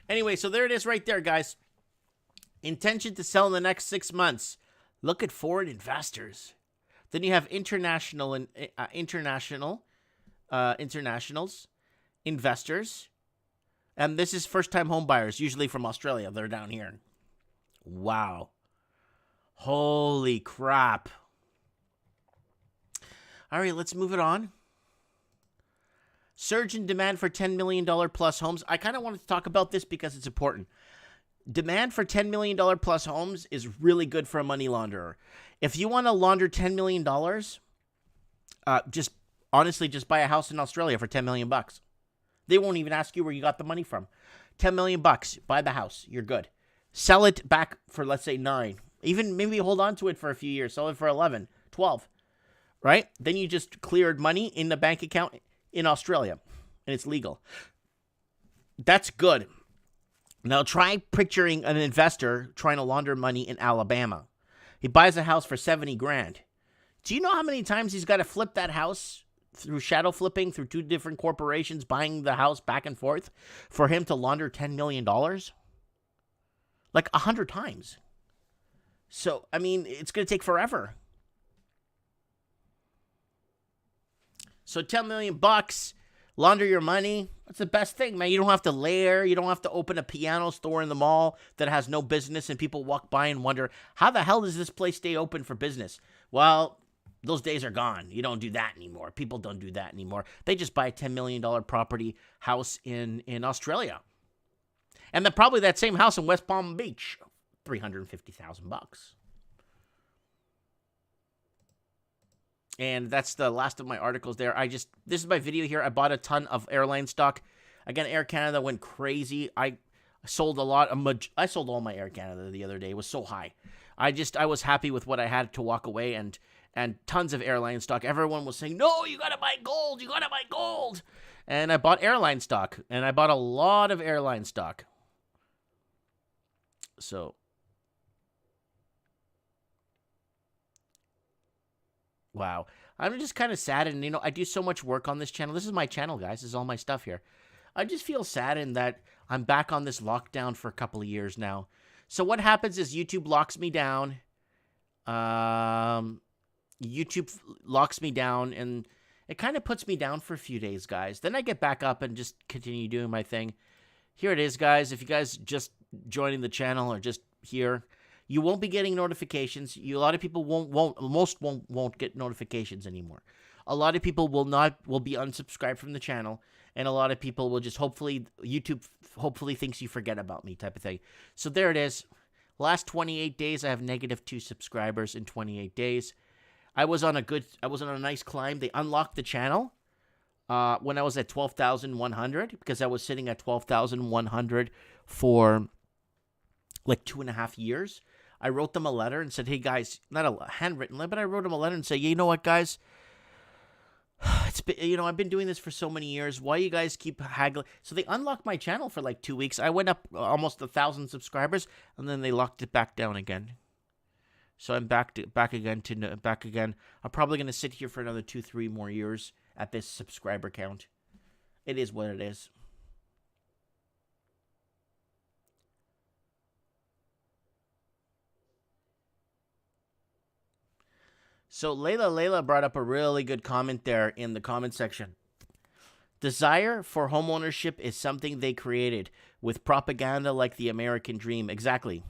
Anyway, so there it is right there, guys. Intention to sell in the next 6 months. Look at foreign investors. Then you have internationals, investors. And this is first-time home buyers, usually from Australia. They're down here. Wow. Holy crap. All right, let's move it on. Surge in demand for $10 million plus homes. I kind of wanted to talk about this because it's important. Demand for $10 million plus homes is really good for a money launderer. If you want to launder $10 million, just buy a house in Australia for $10 million bucks. They won't even ask you where you got the money from. $10 million bucks, buy the house. You're good. Sell it back for, let's say, 9. Even maybe hold on to it for a few years. Sell it for 11, 12, right? Then you just cleared money in the bank account in Australia, and it's legal. That's good. Now try picturing an investor trying to launder money in Alabama. He buys a house for 70 grand. Do you know how many times he's got to flip that house through shadow flipping, through 2 different corporations buying the house back and forth for him to launder $10 million? Like 100 times. So, I mean, it's going to take forever. So 10 million bucks, launder your money. That's the best thing, man. You don't have to layer. You don't have to open a piano store in the mall that has no business and people walk by and wonder, how the hell does this place stay open for business? Well, those days are gone. You don't do that anymore. People don't do that anymore. They just buy a $10 million property house in Australia. And then probably that same house in West Palm Beach, $350,000. And that's the last of my articles there. This is my video here. I bought a ton of airline stock. Again, Air Canada went crazy. I sold a lot. I sold all my Air Canada the other day. It was so high. I was happy with what I had to walk away, and tons of airline stock. Everyone was saying, no, you got to buy gold. You got to buy gold. And I bought airline stock, and I bought a lot of airline stock. So wow. I'm just kind of saddened. You know, I do so much work on this channel. This is my channel, guys. This is all my stuff here. I just feel saddened that I'm back on this lockdown for a couple of years now. So what happens is YouTube locks me down. YouTube locks me down, and it kind of puts me down for a few days, guys. Then I get back up and just continue doing my thing. Here it is, guys. If you guys just joining the channel or just here, you won't be getting notifications. A lot of people won't get notifications anymore. A lot of people will be unsubscribed from the channel, and a lot of people will just YouTube hopefully thinks you forget about me type of thing. So there it is. Last 28 days, I have -2 subscribers in 28 days. I was on a nice climb. They unlocked the channel when I was at 12,100, because I was sitting at 12,100 for like 2.5 years. I wrote them a letter and said, hey, guys, not a handwritten letter, but I wrote them a letter and say, you know what, guys? It's been, I've been doing this for so many years. Why you guys keep haggling? So they unlocked my channel for like 2 weeks. I went up almost 1,000 subscribers, and then they locked it back down again. So I'm back again. I'm probably going to sit here for another 2-3 more years at this subscriber count. It is what it is. So Layla brought up a really good comment there in the comment section. Desire for homeownership is something they created with propaganda like the American dream. Exactly.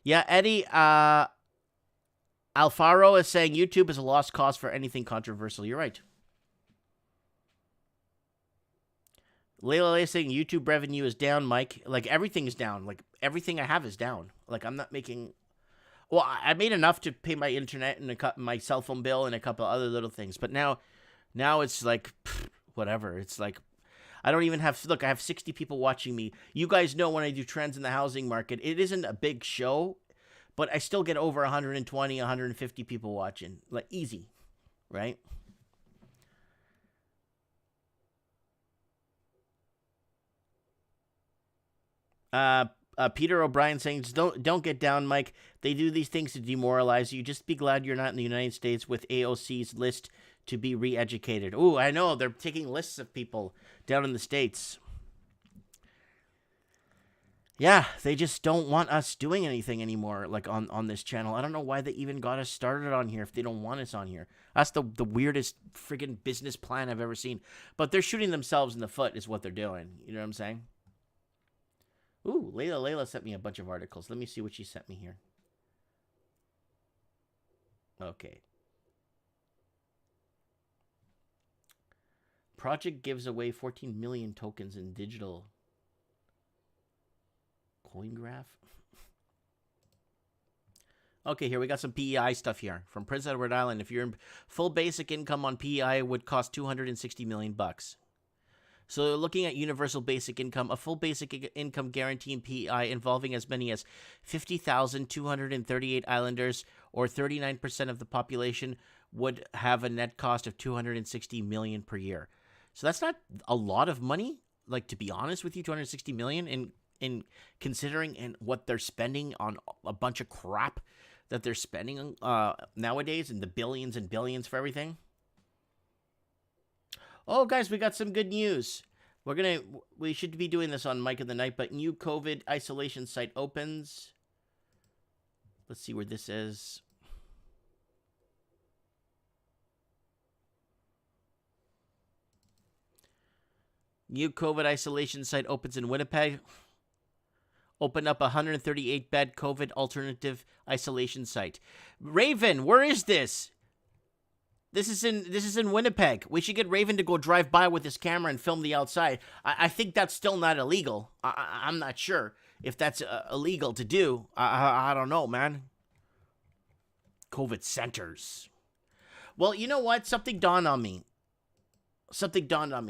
Yeah, Eddie, Alfaro is saying YouTube is a lost cause for anything controversial. You're right. Layla is saying YouTube revenue is down, Mike. Like, everything is down. Like, everything I have is down. Like, I'm not making... Well, I made enough to pay my internet and my cell phone bill and a couple other little things. But now it's like, whatever. It's like, I don't even have, look, I have 60 people watching me. You guys know when I do trends in the housing market, it isn't a big show, but I still get over 120, 150 people watching. Like, easy, right? Peter O'Brien saying, just don't get down, Mike. They do these things to demoralize you. Just be glad you're not in the United States with AOC's list to be re-educated. Ooh, I know. They're taking lists of people down in the States. Yeah, they just don't want us doing anything anymore, like on this channel. I don't know why they even got us started on here if they don't want us on here. That's the weirdest friggin' business plan I've ever seen. But they're shooting themselves in the foot is what they're doing. You know what I'm saying? Ooh, Layla sent me a bunch of articles. Let me see what she sent me here. Okay. Project gives away 14 million tokens in digital coin graph. Okay, here we got some PEI stuff here from Prince Edward Island. If you're in full basic income on PEI, it would cost $260 million. So looking at universal basic income, a full basic income guarantee in PEI involving as many as 50,238 islanders, or 39% of the population, would have a net cost of $260 million per year. So that's not a lot of money. Like, to be honest with you, $260 million in considering and what they're spending on a bunch of crap that they're spending nowadays, and the billions and billions for everything. Oh, guys, we got some good news. We should be doing this on Mike of the Night, but new COVID isolation site opens. Let's see where this is. New COVID isolation site opens in Winnipeg. Open up a 138-bed COVID alternative isolation site. Raven, where is this? This is in Winnipeg. We should get Raven to go drive by with his camera and film the outside. I think that's still not illegal. I'm not sure if that's illegal to do. I don't know, man. COVID centers. Well, you know what? Something dawned on me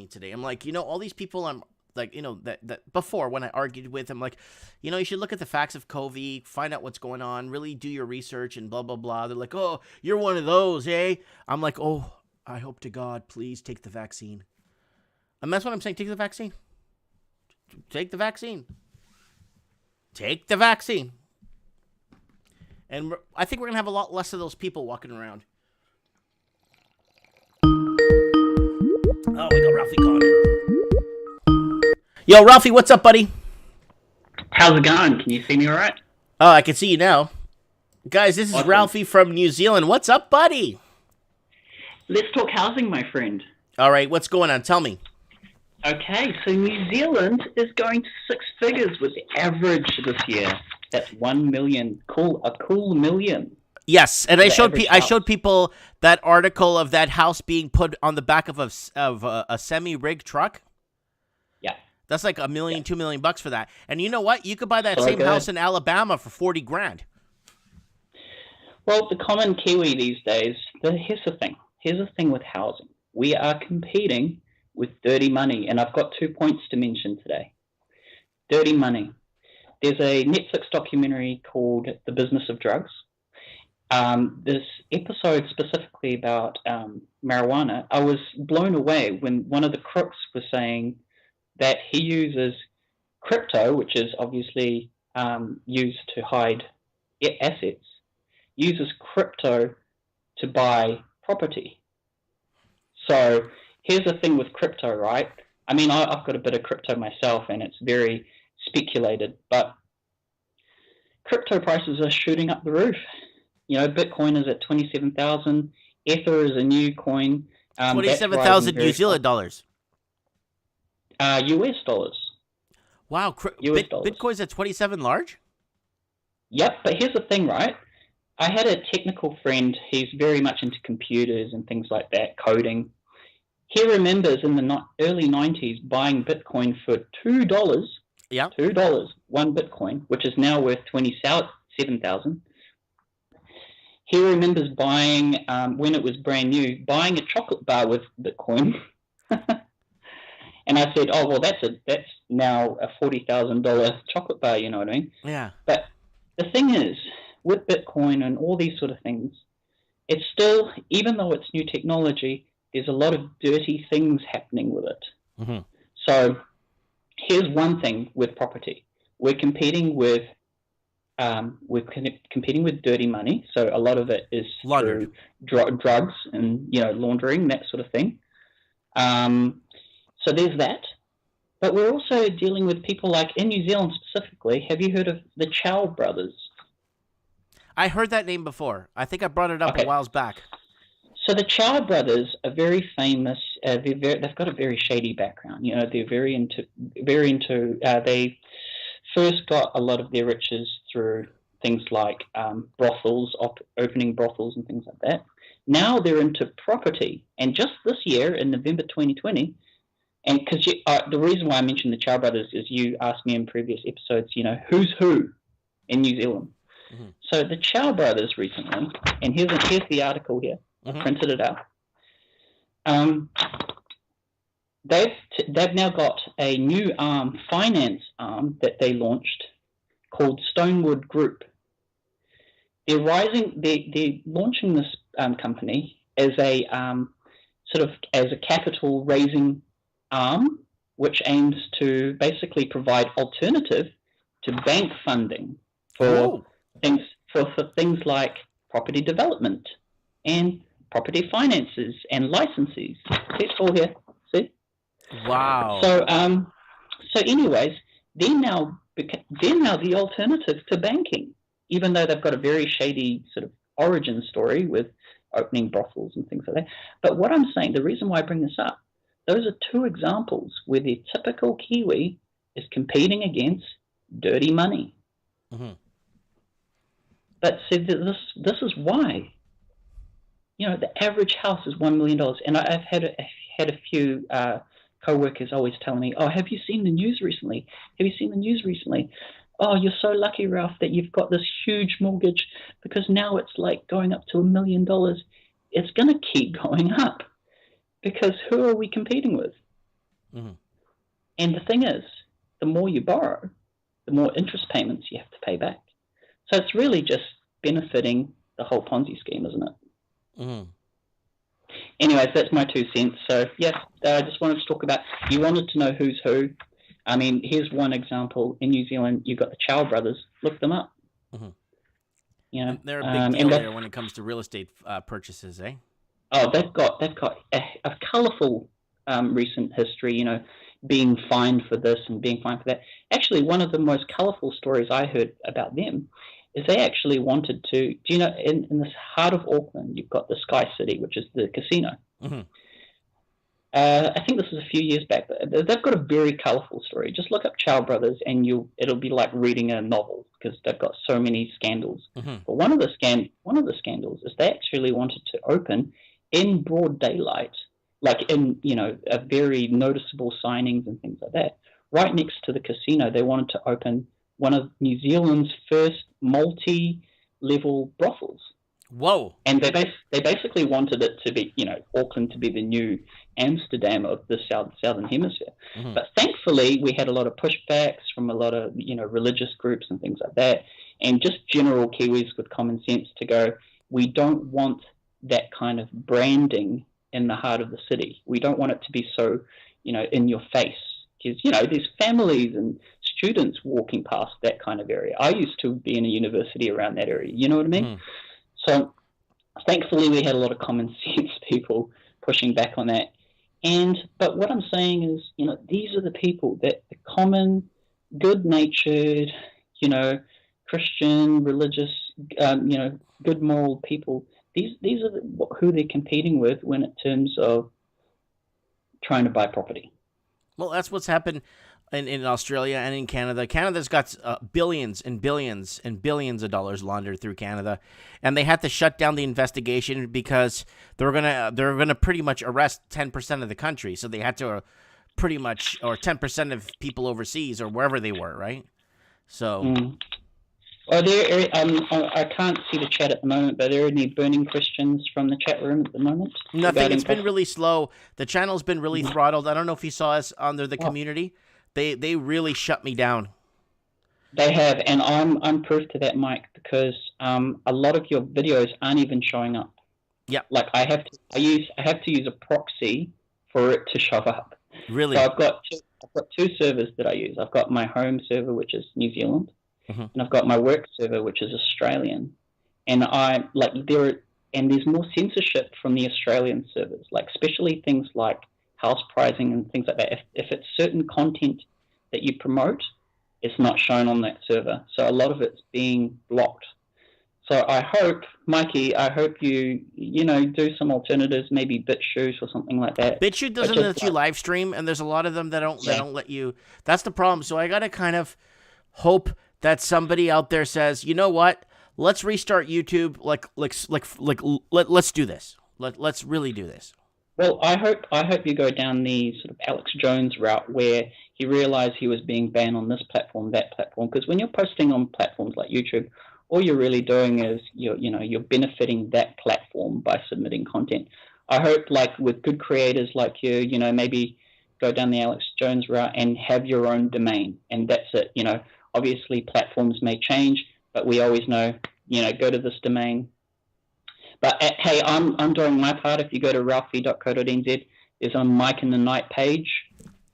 today. I'm like, all these people I'm like, that before when I argued with him, like, you should look at the facts of COVID, find out what's going on, really do your research and blah, blah, blah. They're like, oh, you're one of those, eh? I'm like, oh, I hope to God, please take the vaccine. And that's what I'm saying. Take the vaccine. Take the vaccine. Take the vaccine. And I think we're going to have a lot less of those people walking around. Oh, we got Ralphie calling in. Yo, Ralphie, what's up, buddy? How's it going? Can you see me all right? Oh, I can see you now. Guys, this is awesome. Ralphie from New Zealand. What's up, buddy? Let's talk housing, my friend. All right, what's going on? Tell me. Okay, so New Zealand is going to six figures with the average this year. That's 1 million. A cool million. Yes, and I showed people that article of that house being put on the back of a semi-rig truck. Yeah. That's like $1 million, $2 million for that. And you know what? You could buy that same house in Alabama for 40 grand. Well, the common Kiwi these days, here's the thing. Here's the thing with housing. We are competing with dirty money, and I've got 2 points to mention today. Dirty money. There's a Netflix documentary called The Business of Drugs. This episode specifically about marijuana, I was blown away when one of the crooks was saying that he uses crypto, which is obviously used to hide assets, uses crypto to buy property. So here's the thing with crypto, right? I mean, I've got a bit of crypto myself, and it's very speculated, but crypto prices are shooting up the roof. Bitcoin is at 27,000. Ether is a new coin. 27,000 New Zealand dollars. US dollars. Wow, US dollars. Bitcoin's at 27 large? Yep, but here's the thing, right? I had a technical friend. He's very much into computers and things like that, coding. He remembers in the early 90s buying Bitcoin for $2. Yeah. $2, one Bitcoin, which is now worth 27,000. He remembers buying, when it was brand new, buying a chocolate bar with Bitcoin. And And I said, oh, well, that's now a $40,000 chocolate bar, you know what I mean? Yeah. But the thing is, with Bitcoin and all these sort of things, it's still, even though it's new technology, there's a lot of dirty things happening with it. Mm-hmm. So here's one thing with property. We're competing with dirty money. So a lot of it is Laundered. through drugs and, laundering, that sort of thing. So there's that. But we're also dealing with people like in New Zealand specifically. Have you heard of the Chow brothers? I heard that name before. I think I brought it up a while back. So the Chow brothers are very famous. They've got a very shady background. They're very into. They first got a lot of their riches through things like brothels, opening brothels and things like that. Now they're into property. And just this year, in November 2020, and because the reason why I mentioned the Chow brothers is you asked me in previous episodes, who's who in New Zealand. Mm-hmm. So the Chow brothers recently, and here's the article here. Mm-hmm. I printed it out. They've now got a new finance arm that they launched called Stonewood Group. They're launching this company as a as a capital raising arm, which aims to basically provide alternative to bank funding for things like property development and property finances and licenses. See, it's all here. See? Wow. So, anyways, they're now the alternative to banking, even though they've got a very shady sort of origin story with opening brothels and things like that. But what I'm saying, the reason why I bring this up, those are two examples where the typical Kiwi is competing against dirty money. Mm-hmm. But see, this is why. The average house is $1 million, and I've had a few co-workers always telling me, "Oh, have you seen the news recently? Have you seen the news recently? Oh, you're so lucky, Ralph, that you've got this huge mortgage because now it's like going up to $1 million. It's going to keep going up because who are we competing with?" Mm-hmm. And the thing is, the more you borrow, the more interest payments you have to pay back. So it's really just benefiting the whole Ponzi scheme, isn't it? Mm-hmm. Anyways, that's my 2 cents. So, yes, I just wanted to talk about, you wanted to know who's who. I mean, here's one example. In New Zealand, you've got the Chow brothers. Look them up. Mm-hmm. They're a big deal there when it comes to real estate purchases, eh? Oh, they've got a colourful recent history, being fined for this and being fined for that. Actually, one of the most colourful stories I heard about them is they actually wanted to, in this heart of Auckland, you've got the Sky City, which is the casino. Mm-hmm. I think this is a few years back. They've got a very colourful story. Just look up Chow Brothers and it'll be like reading a novel because they've got so many scandals. Mm-hmm. But one of the scandals is they actually wanted to open in broad daylight, like in, a very noticeable signings and things like that. Right next to the casino, they wanted to open one of New Zealand's first multi-level brothels. Whoa! And they basically wanted it to be, Auckland to be the new Amsterdam of the southern hemisphere. Mm-hmm. But thankfully, we had a lot of pushbacks from a lot of, religious groups and things like that, and just general Kiwis with common sense to go, we don't want that kind of branding in the heart of the city. We don't want it to be so, in your face. Because, there's families and students walking past that kind of area. I used to be in a university around that area. You know what I mean? Mm. So thankfully we had a lot of common sense people pushing back on that. But what I'm saying is, these are the people that the common, good-natured, Christian, religious, good moral people, these are who they're competing with when in terms of trying to buy property. Well, that's what's happened in Australia and in Canada. Canada's got billions and billions and billions of dollars laundered through Canada, and they had to shut down the investigation because they're gonna pretty much arrest 10% of the country. So they had to pretty much, or 10% of people overseas or wherever they were, right? So Are there? I can't see the chat at the moment, but are there any burning questions from the chat room at the moment Nothing. regarding It's been platform? really slow. The channel's been really throttled. I don't know if you saw us under the Oh, community. They really shut me down. they have, and I'm proof to that, Mike, because a lot of your videos aren't even showing up. Yeah, Like I have to use a proxy for it to show up. So really. I've got two servers that I use. I've got my home server, which is New Zealand, Hmm. and I've got my work server, which is Australian. And there's more censorship from the Australian servers, like especially things like house pricing and things like that. If it's certain content that you promote, it's not shown on that server. So a lot of it's being blocked. So I hope, Mikey, you do some alternatives, maybe BitChute or something like that. BitChute But doesn't just let you live stream, and there's a lot of them that yeah, don't let you. That's the problem. So I gotta kind of hope that somebody out there says, you know what? Let's restart YouTube. Let's do this. Let's really do this. well, I hope you go down the sort of Alex Jones route where he realized he was being banned on this platform, that platform. Because when you're posting on platforms like YouTube, all you're really doing is you're benefiting that platform by submitting content. I hope, like with good creators like you, maybe go down the Alex Jones route and have your own domain, and that's it. Obviously platforms may change, but we always know, go to this domain. But hey, I'm doing my part. If you go to ralphie.co.nz, there's a Mike in the Night page.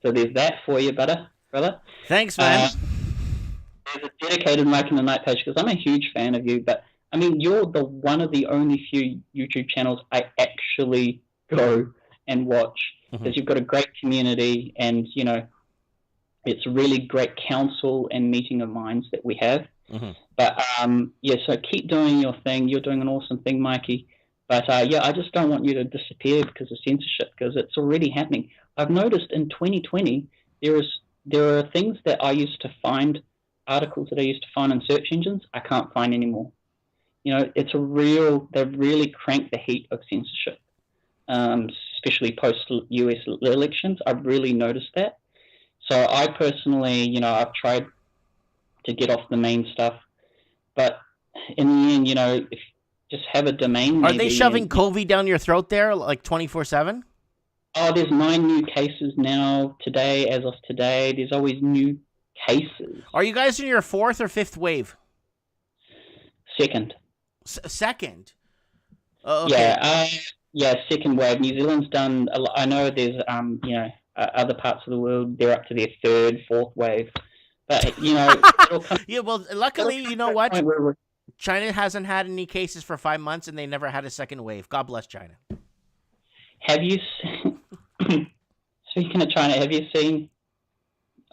So there's that for you, brother. Thanks, man. Uh, there's a dedicated Mike in the Night page because I'm a huge fan of you. But I mean, you're the one of the only few YouTube channels I actually go and watch because you've got a great community, and it's really great counsel and meeting of minds that we have. Mm-hmm. But yeah, so keep doing your thing. You're doing an awesome thing, Mikey. But yeah, I just don't want you to disappear because of censorship, because it's already happening. I've noticed in 2020 there are things that I used to find, articles that I used to find in search engines, I can't find anymore. They've really cranked the heat of censorship, especially post US elections. I've really noticed that. So I personally, I've tried to get off the main stuff, but in the end, if just have a domain. Are Maybe, they shoving COVID down your throat there, like 24/7? Oh, there's 9 new cases now today. As of today, there's always new cases. Are you guys in your fourth or fifth wave? Second. Second. Okay. Yeah, second wave. New Zealand's done. I know there's other parts of the world, they're up to their third, fourth wave. But it'll come. Yeah. Well, luckily, you know what? Where China hasn't had any cases for 5 months, and they never had a second wave. God bless China. have you seen, speaking of China, have you seen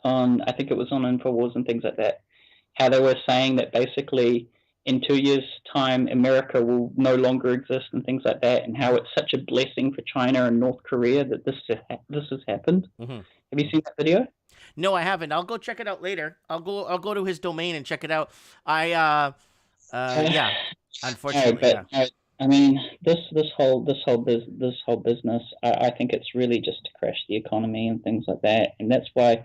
on, I think it was on InfoWars and things like that, how they were saying that basically in 2 years' time, America will no longer exist and things like that, and how it's such a blessing for China and North Korea that this has happened. Mm-hmm. Have you seen that video? No, I haven't. I'll go check it out later. I'll go to his domain and check it out. Yeah. Unfortunately, no, but I mean, this whole business, I think it's really just to crash the economy and things like that, and that's why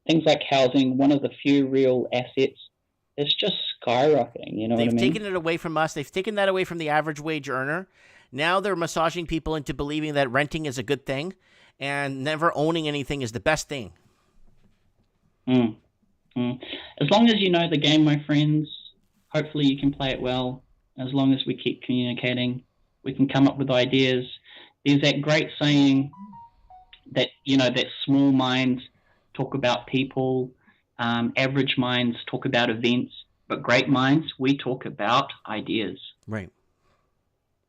things like housing, one of the few real assets, it's just skyrocketing. You know what I mean? They've taken it away from us. They've taken that away from the average wage earner. Now they're massaging people into believing that renting is a good thing, and never owning anything is the best thing. As long as you know the game, my friends, hopefully you can play it well. As long as we keep communicating, we can come up with ideas. There's that great saying that, that small minds talk about people, average minds talk about events, but great minds, we talk about ideas. Right.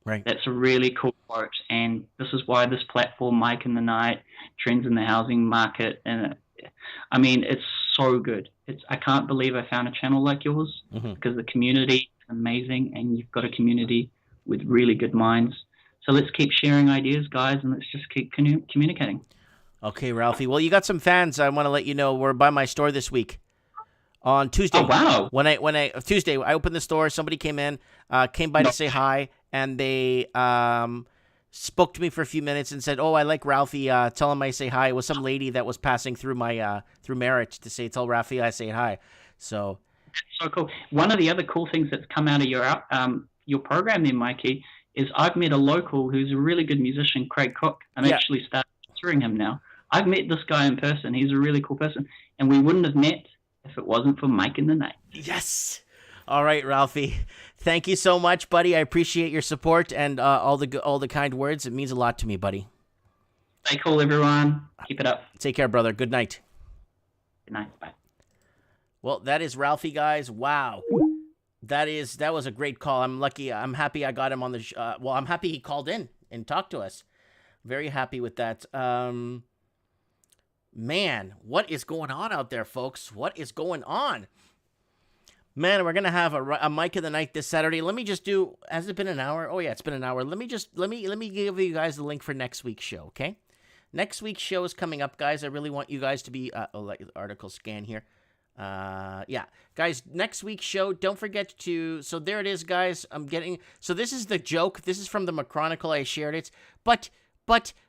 That's a really cool quote, and this is why this platform, Mike in the Night, Trends in the Housing Market, and I mean, it's so good. I can't believe I found a channel like yours, because the community is amazing, and you've got a community with really good minds. So let's keep sharing ideas, guys, and let's just keep communicating. Okay, Ralphie. Well, you got some fans. I want to let you know we're by my store this week on Tuesday. Oh, wow. Tuesday, I opened the store. Somebody came in, came by to say hi, and they spoke to me for a few minutes and said, "Oh, I like Ralphie. Tell him I say hi." It was some lady that was passing through my through Merritt to say, "Tell Ralphie I say hi." So So cool. One of the other cool things that's come out of your program there, Mikey, is I've met a local who's a really good musician, Craig Cook. I'm actually starting touring him now. I've met this guy in person. He's a really cool person, and we wouldn't have met if it wasn't for Mike in the Night. Yes. All right, Ralphie. Thank you so much, buddy. I appreciate your support and all the kind words. It means a lot to me, buddy. Stay cool, everyone. Keep it up. Take care, brother. Good night. Good night. Bye. Well, that is Ralphie, guys. Wow. That was a great call. I'm lucky. I'm happy I got him on the well, I'm happy he called in and talked to us. Very happy with that. Man, what is going on out there, folks? What is going on? Man, we're going to have a Mike of the Night this Saturday. Let me just do, has it been an hour? Oh yeah, it's been an hour. Let me give you guys the link for next week's show, okay? Next week's show is coming up, guys. I really want you guys to be, like the article scan here. Yeah, guys, next week's show, don't forget to, so there it is, guys. So this is the joke. This is from the McChronicle. I shared it. But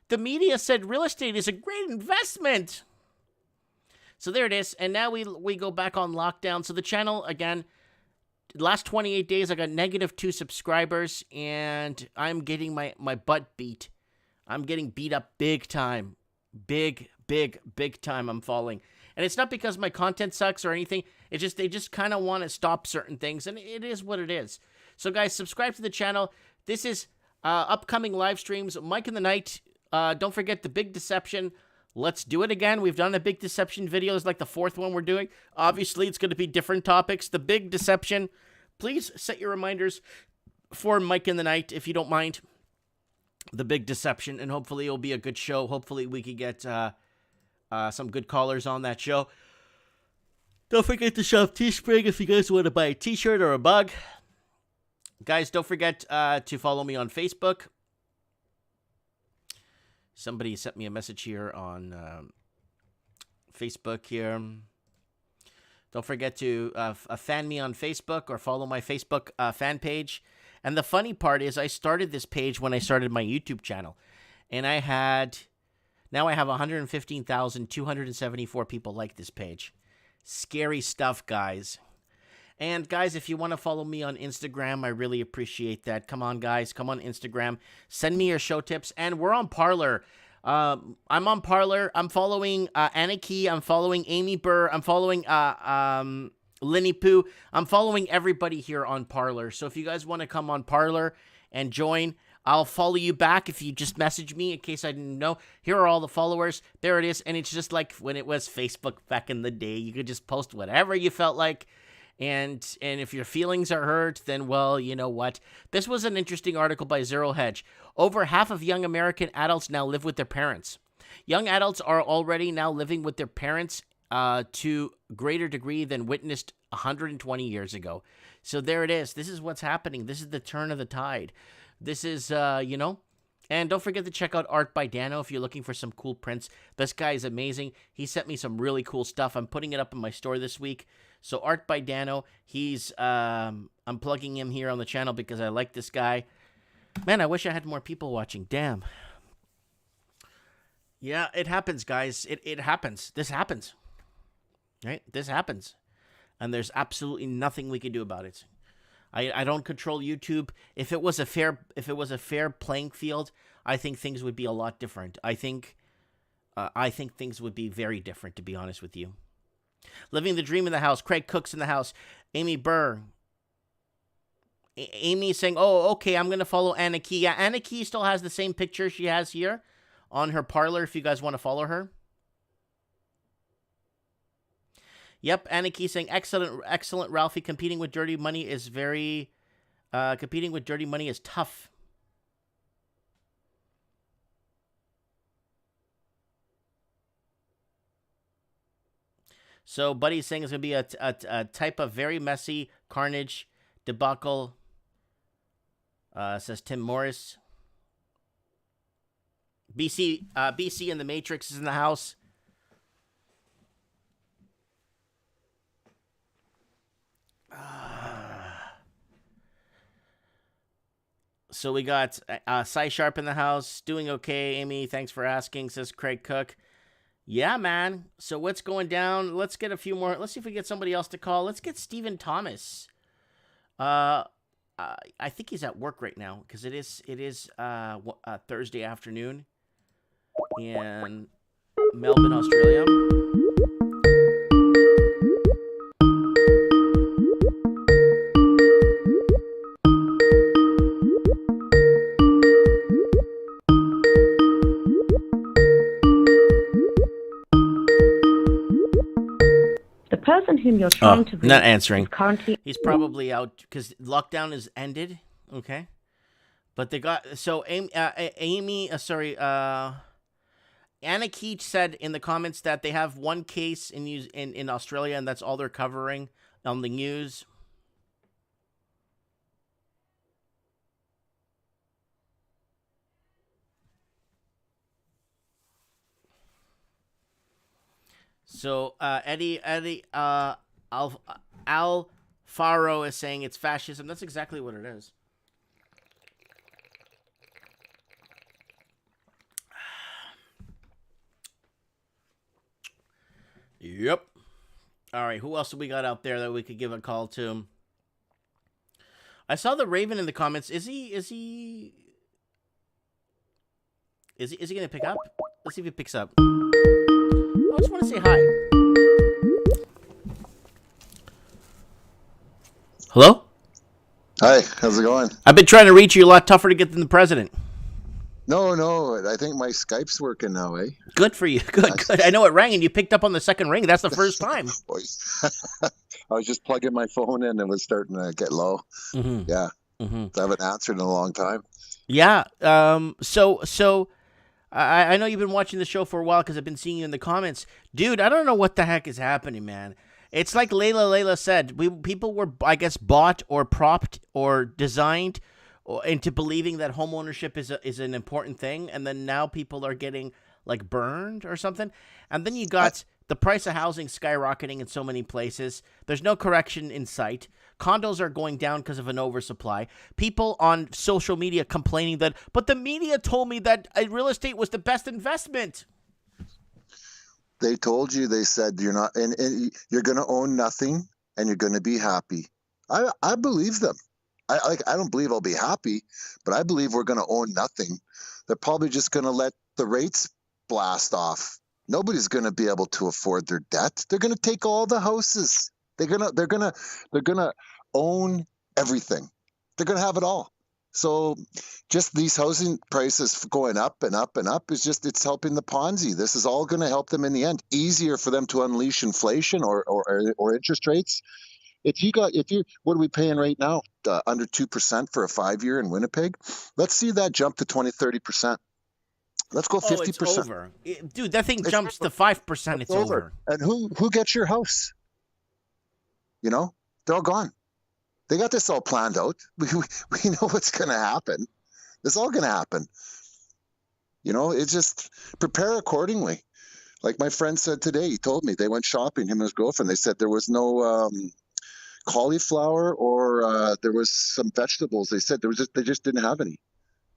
the media said real estate is a great investment. So there it is. And now we go back on lockdown. So the channel, again, last 28 days, I got -2 subscribers, and I'm getting my butt beat. I'm getting beat up big time. Big time I'm falling. And it's not because my content sucks or anything. It's just, they just kind of want to stop certain things, and it is what it is. So guys, subscribe to the channel. This is upcoming live streams. Mike in the Night. Don't forget the Big Deception. Let's do it again. We've done a Big Deception video. It's like the 4th one we're doing. Obviously, it's going to be different topics. The Big Deception. Please set your reminders for Mike in the Night, if you don't mind. The Big Deception, and hopefully it'll be a good show. Hopefully we can get some good callers on that show. Don't forget to shop Teespring if you guys want to buy a t-shirt or a mug. Guys, don't forget to follow me on Facebook. Somebody sent me a message here on Facebook here. Don't forget to fan me on Facebook or follow my Facebook fan page. And the funny part is I started this page when I started my YouTube channel. And now I have 115,274 people like this page. Scary stuff, guys. And guys, if you want to follow me on Instagram, I really appreciate that. Come on, guys. Come on Instagram. Send me your show tips. And we're on Parler. I'm on Parler. I'm following Anarchy. I'm following Amy Burr. I'm following Linny Poo. I'm following everybody here on Parler. So if you guys want to come on Parler and join, I'll follow you back if you just message me in case I didn't know. Here are all the followers. There it is. And it's just like when it was Facebook back in the day. You could just post whatever you felt like. And if your feelings are hurt, then, well, you know what? This was an interesting article by Zero Hedge. Over half of young American adults now live with their parents. Young adults are already now living with their parents to greater degree than witnessed 120 years ago. So there it is. This is what's happening. This is the turn of the tide. This is, you know, and don't forget to check out Art by Dano if you're looking for some cool prints. This guy is amazing. He sent me some really cool stuff. I'm putting it up in my store this week. So Art by Dano, he's, I'm plugging him here on the channel because I like this guy. Man, I wish I had more people watching. Damn. Yeah, it happens, guys. It happens. This happens. Right? This happens. And there's absolutely nothing we can do about it. I don't control YouTube. If it was a fair playing field, I think things would be a lot different. I think things would be very different, to be honest with you. Living the Dream in the house. Craig Cook's in the house. Amy Burr. Amy saying, oh, okay, I'm going to follow Anna Key. Yeah, Anna Key still has the same picture she has here on her Parler if you guys want to follow her. Yep, Anna Key saying, excellent, Ralphie. Competing with dirty money is tough. So, Buddy's saying it's going to be a type of very messy carnage debacle, says Tim Morris. BC and the Matrix is in the house. So we got Cy Sharp in the house. Doing okay, Amy. Thanks for asking, says Craig Cook. Yeah, man. So what's going down? Let's get a few more. Let's see if we get somebody else to call. Let's get Stephen Thomas. Uh, I think he's at work right now because it is Thursday afternoon in Melbourne, Australia. The person whom you're trying to reach not answering. is currently... He's probably out because lockdown is ended. Okay, but they got so Anna Keach said in the comments that they have one case in Australia, and that's all they're covering on the news. So Eddie Alfaro is saying it's fascism. That's exactly what it is. Yep. All right. Who else do we got out there that we could give a call to? I saw the Raven in the comments. Is he gonna pick up? Let's see if he picks up. I just want to say hi. Hello? Hi, how's it going? I've been trying to reach you a lot tougher to get than the president. No, I think my Skype's working now, eh? Good for you. Good. I know it rang and you picked up on the second ring. That's the first time. I was just plugging my phone in and it was starting to get low. Mm-hmm. Yeah. Mm-hmm. I haven't answered in a long time. Yeah. So I know you've been watching the show for a while because I've been seeing you in the comments. Dude, I don't know what the heck is happening, man. It's like Layla said. People were, I guess, bought or propped or designed into believing that home ownership is an important thing, and then now people are getting like burned or something. And then you got the price of housing skyrocketing in so many places. There's no correction in sight. Condos are going down because of an oversupply. People on social media complaining that, but the media told me that real estate was the best investment. They told you, they said you're not, and you're going to own nothing and you're going to be happy. I believe them. I don't believe I'll be happy, but I believe we're going to own nothing. They're probably just going to let the rates blast off. Nobody's going to be able to afford their debt. They're going to take all the houses. They're going to own everything. They're going to have it all. So just these housing prices going up and up and up it's helping the Ponzi. This is all going to help them in the end. Easier for them to unleash inflation or interest rates. What are we paying right now? Under 2% for a 5-year in Winnipeg. Let's see that jump to 20-30%. Let's go 50%. It's over. Dude, that thing jumps to 5%. It's over. And who gets your house? You know, they're all gone. They got this all planned out. We know what's going to happen. It's all going to happen. You know, it's just prepare accordingly. Like my friend said today, he told me they went shopping, him and his girlfriend. They said there was no cauliflower or there was some vegetables. They said they just didn't have any.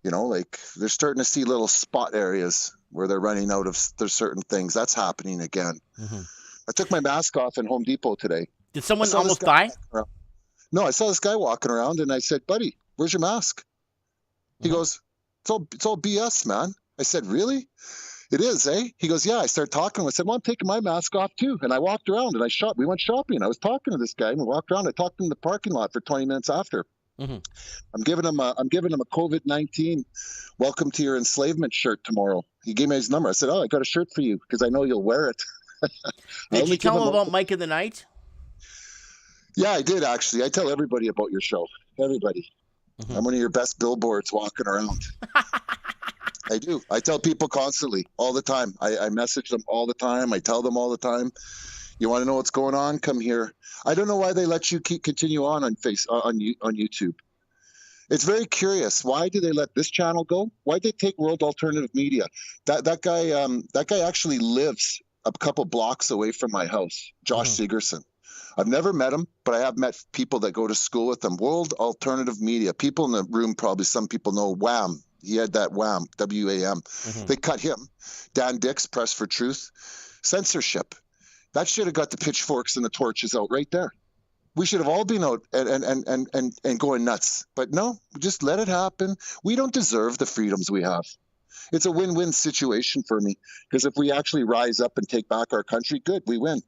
You know, like they're starting to see little spot areas where they're running out of there's certain things. That's happening again. Mm-hmm. I took my mask off in Home Depot today. Did someone almost die? No, I saw this guy walking around and I said, buddy, where's your mask? He goes, it's all BS, man. I said, really? It is, eh? He goes, yeah. I started talking to him. I said, well, I'm taking my mask off too. And I walked around and we went shopping. I was talking to this guy and we walked around. I talked to him in the parking lot for 20 minutes after. Mm-hmm. I'm giving him a COVID-19 welcome to your enslavement shirt tomorrow. He gave me his number. I said, oh, I got a shirt for you because I know you'll wear it. Did you tell him about Mike in the Night? Yeah, I did actually. I tell everybody about your show. Everybody. Mm-hmm. I'm one of your best billboards walking around. I do. I tell people constantly, all the time. I message them all the time. I tell them all the time. You want to know what's going on? Come here. I don't know why they let you continue on YouTube. It's very curious. Why do they let this channel go? Why did they take World Alternative Media? That guy actually lives a couple blocks away from my house. Josh Sigerson. I've never met him, but I have met people that go to school with him. World Alternative Media. People in the room, probably some people know Wham, He had that WAM, W-A-M. They cut him. Dan Dix, Press for Truth. Censorship. That should have got the pitchforks and the torches out right there. We should have all been out and going nuts. But no, just let it happen. We don't deserve the freedoms we have. It's a win-win situation for me, because if we actually rise up and take back our country, good, we win.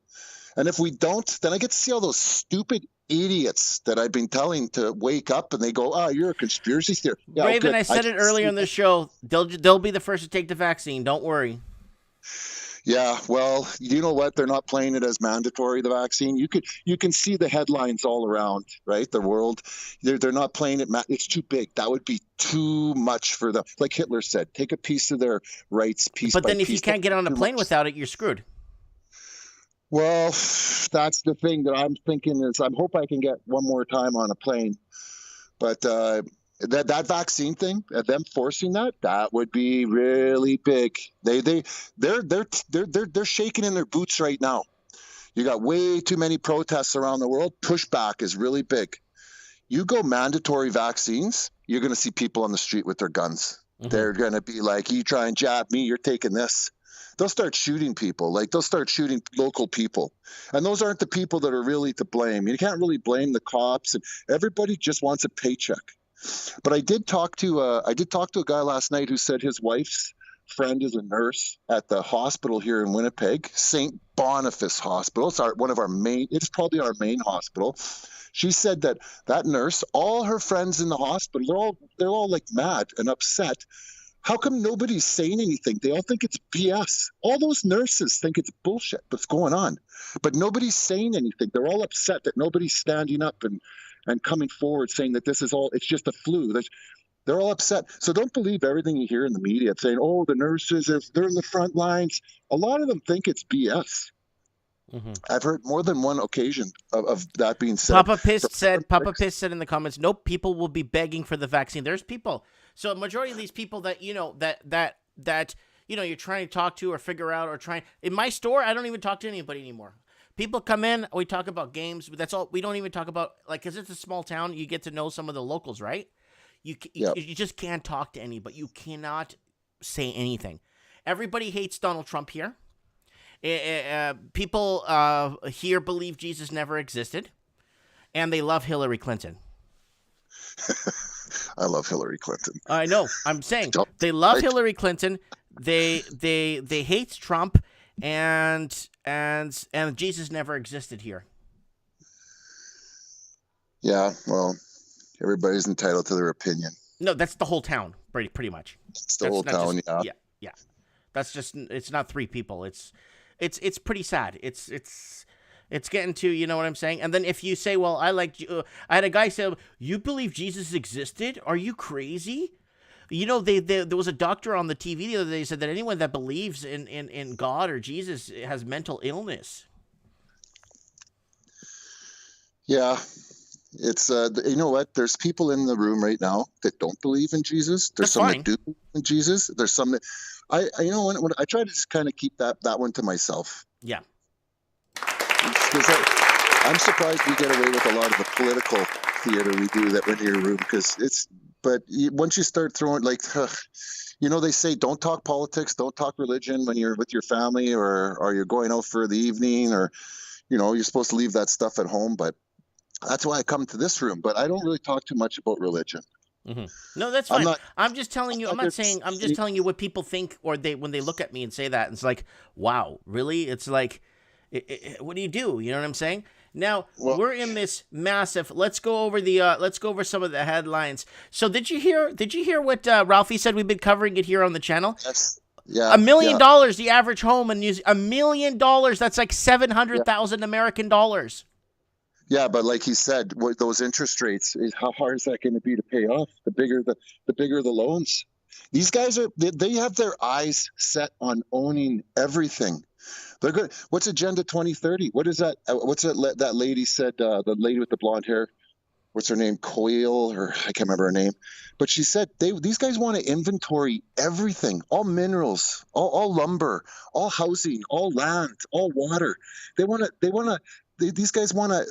And if we don't, then I get to see all those stupid idiots that I've been telling to wake up, and they go, "Oh, you're a conspiracy theorist." Yeah, Raven, good. I said it earlier in the show. They'll be the first to take the vaccine. Don't worry. Yeah, well, you know what? They're not playing it as mandatory, the vaccine. You can see the headlines all around, right? The world. They're not playing it. It's too big. That would be too much for them. Like Hitler said, take a piece of their rights, piece by piece. But then if you can't get on a plane without it, you're screwed. Well, that's the thing that I'm thinking is I hope I can get one more time on a plane. But that vaccine thing, them forcing that would be really big. They're shaking in their boots right now. You got way too many protests around the world. Pushback is really big. You go mandatory vaccines, you're going to see people on the street with their guns. They're going to be like, "You try and jab me, you're taking this." They'll start shooting people. Like, they'll start shooting local people. And those aren't the people that are really to blame. You can't really blame the cops. And everybody just wants a paycheck. But I did talk to a guy last night who said his wife's friend is a nurse at the hospital here in Winnipeg, St. Boniface Hospital. It's probably our main hospital. She said that nurse, all her friends in the hospital, they're all like mad and upset. How come nobody's saying anything? They all think it's BS. All those nurses think it's bullshit what's going on, but nobody's saying anything. They're all upset that nobody's standing up and coming forward saying that it's just a flu. They're all upset. So don't believe everything you hear in the media saying, "Oh, the nurses, they're in the front lines." A lot of them think it's BS. I've heard more than one occasion of that being said. Papa Piss said in the comments, "Nope, people will be begging for the vaccine." There's people. So a majority of these people that you're trying to talk to or figure out or trying in my store, I don't even talk to anybody anymore. People come in, we talk about games, but that's all. We don't even talk about, like, because it's a small town, you get to know some of the locals, right? You just can't talk to anybody. You cannot say anything. Everybody hates Donald Trump here. People here believe Jesus never existed, and they love Hillary Clinton. I love Hillary Clinton. I know. I'm saying they love Hillary Clinton. They hate Trump, and Jesus never existed here. Yeah, well, everybody's entitled to their opinion. No, that's the whole town, pretty much. It's the whole town, yeah. Yeah. That's just, it's not three people. It's pretty sad. It's getting to, you know what I'm saying? And then if you say, well, I had a guy say, "You believe Jesus existed? Are you crazy?" You know, there was a doctor on the TV the other day said that anyone that believes in God or Jesus has mental illness. Yeah. It's you know what? There's people in the room right now that don't believe in Jesus. There's some that do believe in Jesus. There's some that I when I try to just kind of keep that one to myself. Yeah. Because I'm surprised we get away with a lot of the political theater we do that in your room. But once you start throwing, like, they say don't talk politics, don't talk religion when you're with your family or you're going out for the evening, or you're supposed to leave that stuff at home. But that's why I come to this room. But I don't really talk too much about religion. No, that's fine. I'm just telling you. I'm not saying. I'm just telling you what people think, or when they look at me and say that. It's like, wow, really? It's like, what do you do? You know what I'm saying? Now we're in this massive. Let's go over some of the headlines. So did you hear what Ralphie said? We've been covering it here on the channel. Yes. Yeah. $1 million, the average home in New Zealand. $1 million. That's like 700,000 American dollars. Yeah, but like he said, those interest rates, how hard is that going to be to pay off? The bigger the loans. These guys they have their eyes set on owning everything. They're good. What's Agenda 2030? What is that? What's that lady said? The lady with the blonde hair. What's her name? Coyle, or I can't remember her name. But she said these guys want to inventory everything, all minerals, all lumber, all housing, all land, all water. These guys want to.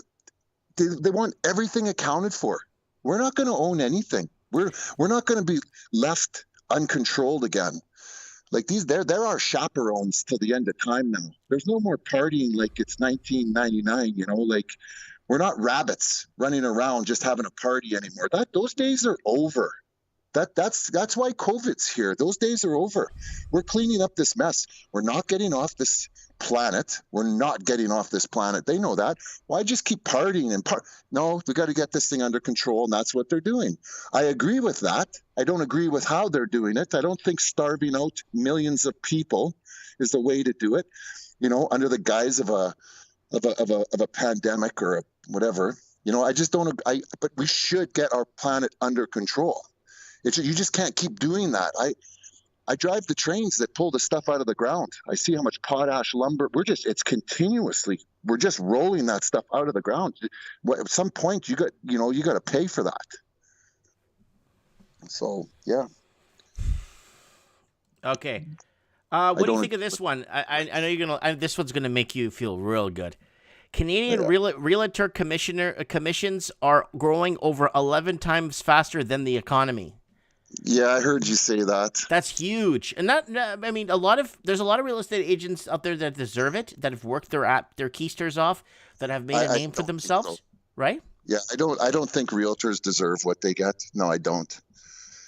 They want everything accounted for. We're not going to own anything. We're not going to be left uncontrolled again. Like they're our chaperones till the end of time now. There's no more partying like it's 1999, like we're not rabbits running around just having a party anymore. Those days are over. That's why COVID's here. Those days are over. We're cleaning up this mess. We're not getting off this planet. We're not getting off this planet. They know that. Why just keep partying No, we got to get this thing under control, and that's what they're doing. I agree with that. I don't agree with how they're doing it. I don't think starving out millions of people is the way to do it. Under the guise of a pandemic or whatever. I just don't. But we should get our planet under control. You just can't keep doing that. I drive the trains that pull the stuff out of the ground. I see how much potash lumber. We're just rolling that stuff out of the ground. At some point, you got to pay for that. So yeah. Okay. What do you think of this one? I know you're gonna. This one's gonna make you feel real good. Canadian realtor commissions are growing over 11 times faster than the economy. Yeah, I heard you say that. That's huge. And there's a lot of real estate agents out there that deserve it, that have worked their keisters off, that have made a name for themselves, so. Right? Yeah, I don't think realtors deserve what they get. No, I don't.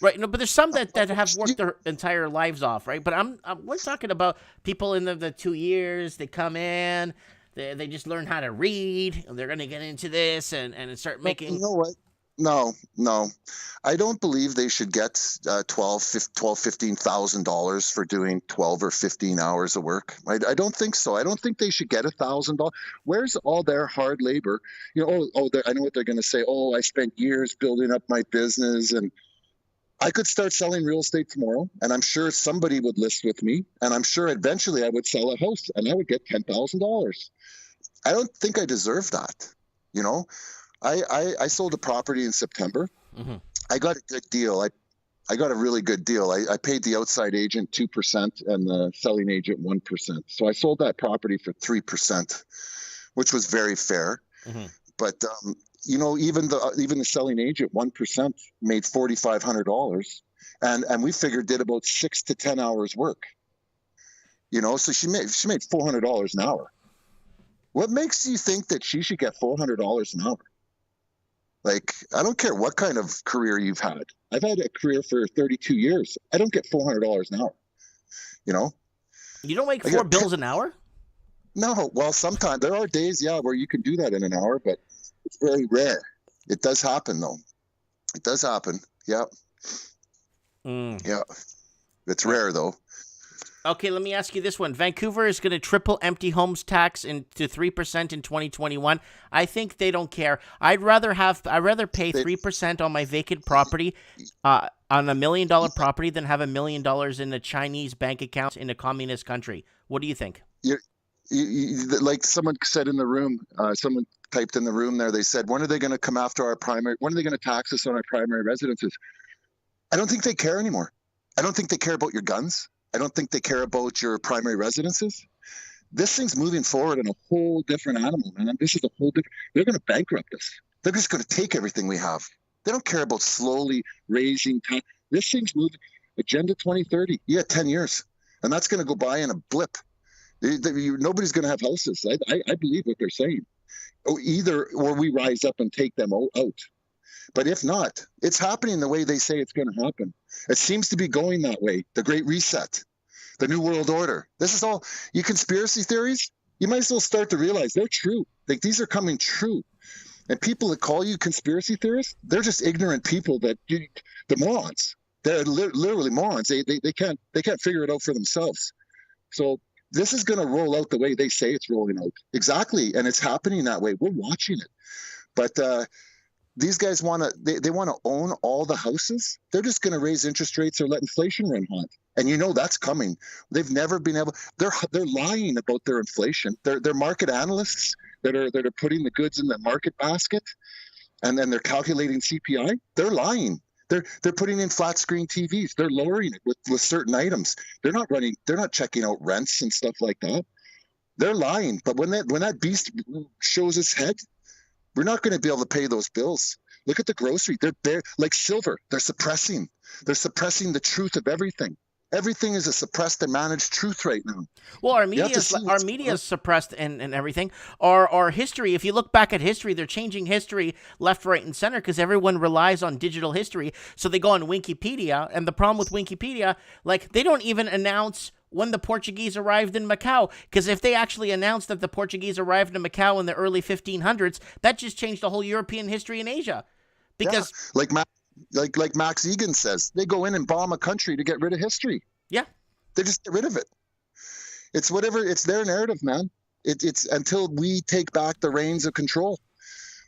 Right, no, but there's some that have worked their entire lives off, right? But we're talking about people in the 2 years, they come in, they just learn how to read, and they're going to get into this and start making... You know what? No. I don't believe they should get $15,000 for doing 12 or 15 hours of work. I don't think so. I don't think they should get $1,000. Where's all their hard labor? I know what they're going to say. Oh, I spent years building up my business, and I could start selling real estate tomorrow, and I'm sure somebody would list with me, and I'm sure eventually I would sell a house, and I would get $10,000. I don't think I deserve that, I sold a property in September. Mm-hmm. I got a good deal. I got a really good deal. I paid the outside agent 2% and the selling agent 1%. So I sold that property for 3%, which was very fair. Mm-hmm. But even the selling agent 1% made $4,500, and we figured did about 6 to 10 hours work. So she made $400 an hour. What makes you think that she should get $400 an hour? Like, I don't care what kind of career you've had. I've had a career for 32 years. I don't get $400 an hour. You don't make $4 bills an hour? No. Well, sometimes there are days, where you can do that in an hour, but it's very rare. It does happen, though. It does happen. Yeah. Yeah. It's rare, though. Okay, let me ask you this one. Vancouver is going to triple empty homes tax to 3% in 2021. I think they don't care. I'd rather pay 3% on my vacant property on $1 million property than have $1 million in a Chinese bank account in a communist country. What do you think? You like someone said in the room, someone typed in the room there, they said, when are they going to come after when are they going to tax us on our primary residences? I don't think they care anymore. I don't think they care about your guns. I don't think they care about your primary residences. This thing's moving forward in a whole different animal, man. This is a whole different... They're going to bankrupt us. They're just going to take everything we have. They don't care about slowly raising... This thing's moving... Agenda 2030. You got 10 years. And that's going to go by in a blip. Nobody's going to have houses. I believe what they're saying. Or we rise up and take them out. But if not, it's happening the way they say it's going to happen. It seems to be going that way. The Great Reset, the New World Order. This is all, you conspiracy theories, you might as well start to realize they're true. Like, these are coming true. And people that call you conspiracy theorists, they're just ignorant people the morons. They're literally morons. They can't figure it out for themselves. So this is going to roll out the way they say it's rolling out. Exactly. And it's happening that way. We're watching it. But, these guys want to own all the houses. They're just going to raise interest rates or let inflation run hot. And that's coming. They've never been able. They're lying about their inflation. They're market analysts that are putting the goods in the market basket, and then they're calculating CPI. They're lying. They're putting in flat screen TVs. They're lowering it with certain items. They're not checking out rents and stuff like that. They're lying. But when that beast shows its head, we're not going to be able to pay those bills. Look at the grocery. They're bare, like silver. They're suppressing. They're suppressing the truth of everything. Everything is a suppressed and managed truth right now. Well, our You have to media see what's going on. is suppressed and everything. Our history, if you look back at history, they're changing history left, right, and center because everyone relies on digital history. So they go on Wikipedia, and the problem with Wikipedia, like, they don't even announce when the Portuguese arrived in Macau, because if they actually announced that the Portuguese arrived in Macau in the early 1500s, that just changed the whole European history in Asia. Because like Max Egan says, they go in and bomb a country to get rid of history. yeah. They just get rid of it. It's whatever. It's their narrative, man. It's until we take back the reins of control.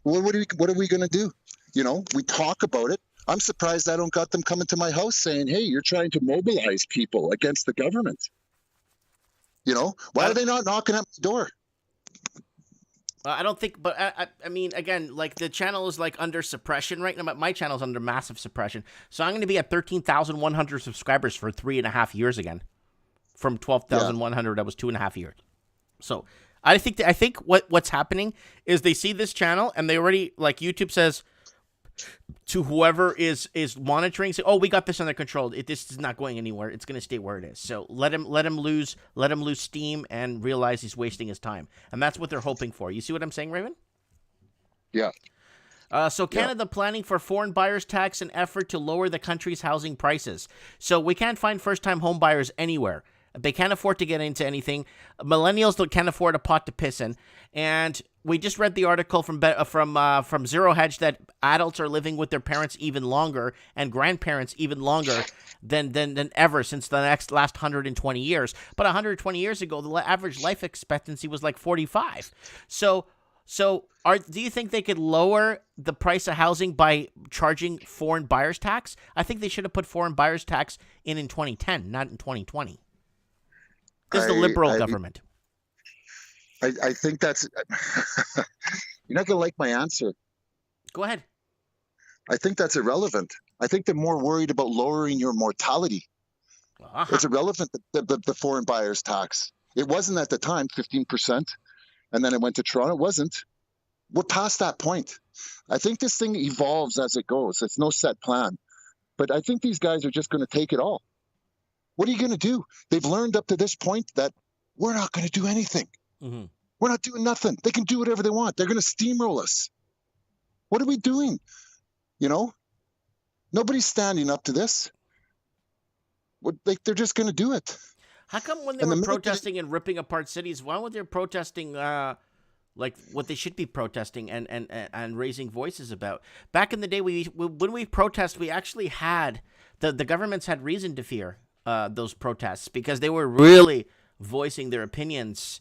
What are we going to do? You know, we talk about it. I'm surprised I don't got them coming to my house saying, "Hey, you're trying to mobilize people against the government." You know, why are they not knocking at the door? I don't think, but I mean, again, like, the channel is like under suppression right now. My channel's under massive suppression, so I'm going to be at 13,100 subscribers for 3.5 years again. From 12,100, that was 2.5 years. So I think what's happening is they see this channel and they already, like, YouTube says to whoever is monitoring, say, "Oh, we got this under control. This is not going anywhere. It's going to stay where it is." So let him lose steam and realize he's wasting his time, and that's what they're hoping for. You see what I'm saying, Raven? Yeah. So Canada planning for foreign buyers tax in effort to lower the country's housing prices. So we can't find first-time home buyers anywhere. They can't afford to get into anything. Millennials can't afford a pot to piss in. And we just read the article from Zero Hedge that adults are living with their parents even longer and grandparents even longer than ever since the last 120 years. But 120 years ago, the average life expectancy was like 45. So do you think they could lower the price of housing by charging foreign buyers tax? I think they should have put foreign buyers tax in 2010, not in 2020. This is the liberal government. I think that's you're not going to like my answer. Go ahead. I think that's irrelevant. I think they're more worried about lowering your mortality. It's irrelevant, the foreign buyers tax. It wasn't at the time 15%, and then it went to Toronto. It wasn't. We're past that point. I think this thing evolves as it goes. It's no set plan. But I think these guys are just going to take it all. What are you going to do? They've learned up to this point that we're not going to do anything. Mm-hmm. We're not doing nothing. They can do whatever they want. They're going to steamroll us. What are we doing? You know, nobody's standing up to this. They're just going to do it. How come when they were protesting and ripping apart cities, why weren't they protesting like what they should be protesting and raising voices about? Back in the day, when we protest, we actually had the governments had reason to fear those protests because they were really voicing their opinions.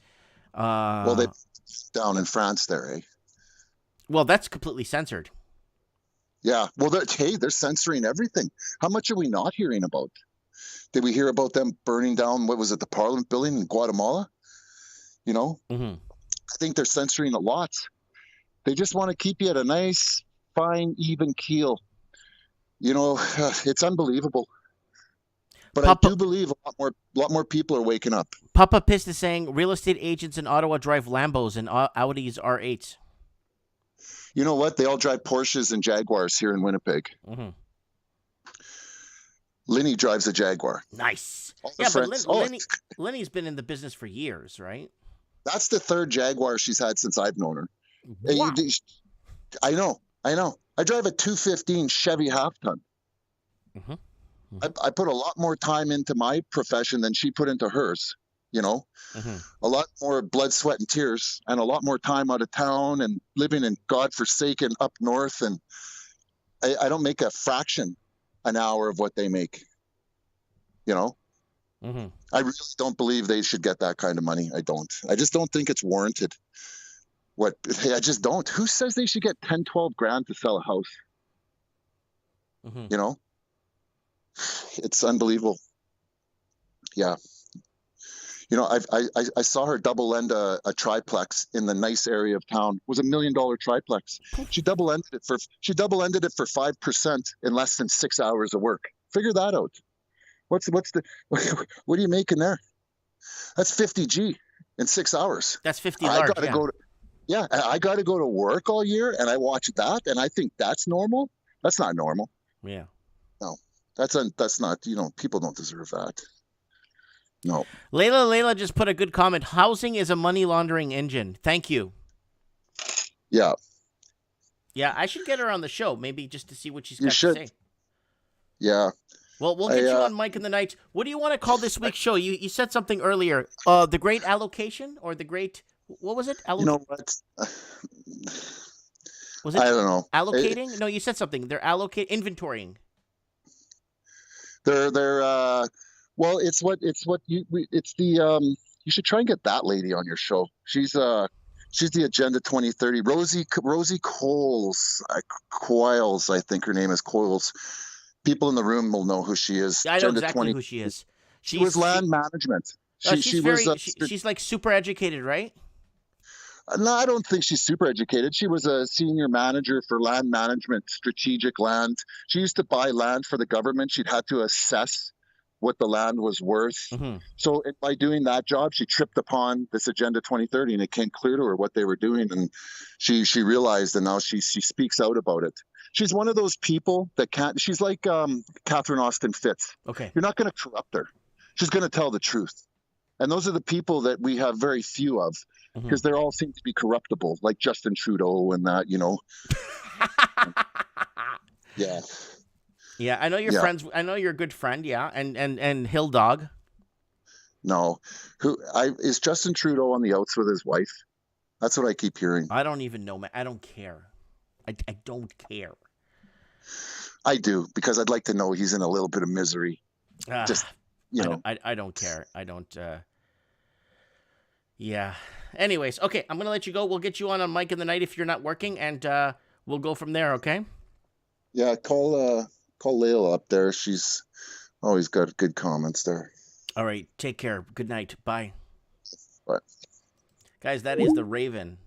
Well, they down in France there, eh? Well, that's completely censored. Yeah. Well, they're censoring everything. How much are we not hearing about? Did we hear about them burning down, what was it, the Parliament building in Guatemala? You know? Mm-hmm. I think they're censoring a lot. They just want to keep you at a nice, fine, even keel. You know, it's unbelievable. But I do believe a lot more people are waking up. Papa Pist is saying real estate agents in Ottawa drive Lambos and Audis R8s. You know what? They all drive Porsches and Jaguars here in Winnipeg. Mm-hmm. Lenny drives a Jaguar. Nice. Yeah, but Lenny's been in the business for years, right? That's the third Jaguar she's had since I've known her. Wow. I know. I drive a 215 Chevy half-ton. Mm-hmm. I put a lot more time into my profession than she put into hers, you know, a lot more blood, sweat, and tears, and a lot more time out of town and living in godforsaken up north. And I don't make a fraction an hour of what they make, you know. I really don't believe they should get that kind of money. I just don't think it's warranted. I just don't. Who says they should get 10, 12 grand to sell a house? You know? It's unbelievable. Yeah. You know, I saw her double end a triplex in the nice area of town. It was $1 million triplex. She double ended it for 5% in less than 6 hours of work. Figure that out. What are you making there? That's 50 G in 6 hours. That's 50 large. I got to go to work all year and I watch that and I think that's normal. That's not normal. Yeah. No. That's not, people don't deserve that. No. Layla just put a good comment. Housing is a money laundering engine. Thank you. Yeah. Yeah, I should get her on the show, maybe just to see what she's You got to should. say. Yeah. Well, we'll get you on Mike in the Night. What do you want to call this week's show? You said something earlier. The Great Allocation or the Great... What was it? You know what? Was it I don't know. allocating? No, you said something. They're inventorying. They're well, it's the you should try and get that lady on your show. She's the Agenda 2030. Rosie Coiles, I think her name is Coiles. People in the room will know who she is. Yeah, I know exactly who she is. She was land management. She's like super educated, right? No, I don't think she's super educated. She was a senior manager for land management, strategic land. She used to buy land for the government. She'd had to assess what the land was worth. Mm-hmm. So by doing that job, she tripped upon this Agenda 2030, and it came clear to her what they were doing, and she realized, and now she speaks out about it. She's one of those people that can't. She's like Catherine Austin Fitts. Okay, you're not going to corrupt her. She's going to tell the truth, and those are the people that we have very few of, because they all seem to be corruptible, like Justin Trudeau and that. Yeah. Yeah, I know you're friends. I know you're a good friend. Yeah, and Hill Dog. No, is Justin Trudeau on the outs with his wife? That's what I keep hearing. I don't even know, man. I don't care. I don't care. I do, because I'd like to know he's in a little bit of misery. Just I don't care. I don't. Yeah. Anyways, okay. I'm gonna let you go. We'll get you on Mike in the Night if you're not working, and we'll go from there. Okay. Yeah. Call Layla up there. She's always got good comments there. All right. Take care. Good night. Bye. Bye. Guys, that is the Raven.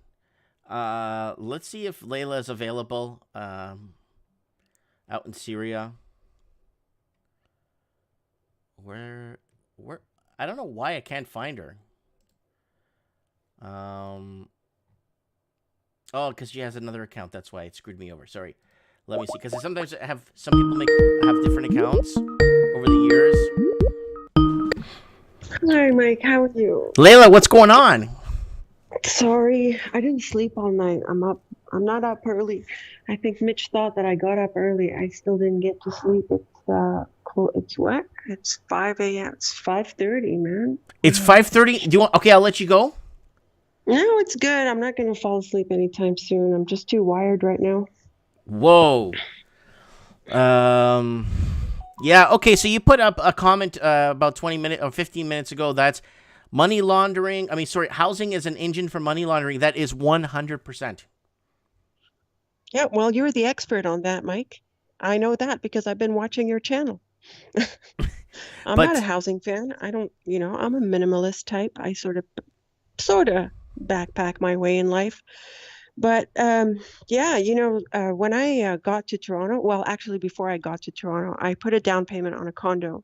Let's see if Layla is available out in Syria. Where I don't know why I can't find her. Oh, because she has another account. That's why it screwed me over. Sorry. Let me see. Because sometimes some people have different accounts over the years. Hi, Mike. How are you? Layla, what's going on? Sorry, I didn't sleep all night. I'm up. I'm not up early. I think Mitch thought that I got up early. I still didn't get to sleep. It's what? It's 5 a.m. It's 5:30, man. It's 5:30. Do you want? Okay, I'll let you go. No, it's good. I'm not gonna fall asleep anytime soon. I'm just too wired right now. Whoa. Yeah. Okay. So you put up a comment about 20 minutes or 15 minutes ago. That's money laundering. Housing is an engine for money laundering. That is 100%. Yeah. Well, you're the expert on that, Mike. I know that because I've been watching your channel. I'm not a housing fan. I don't. I'm a minimalist type. I sort of backpack my way in life. But yeah, when I got to Toronto, well, actually, before I got to Toronto, I put a down payment on a condo.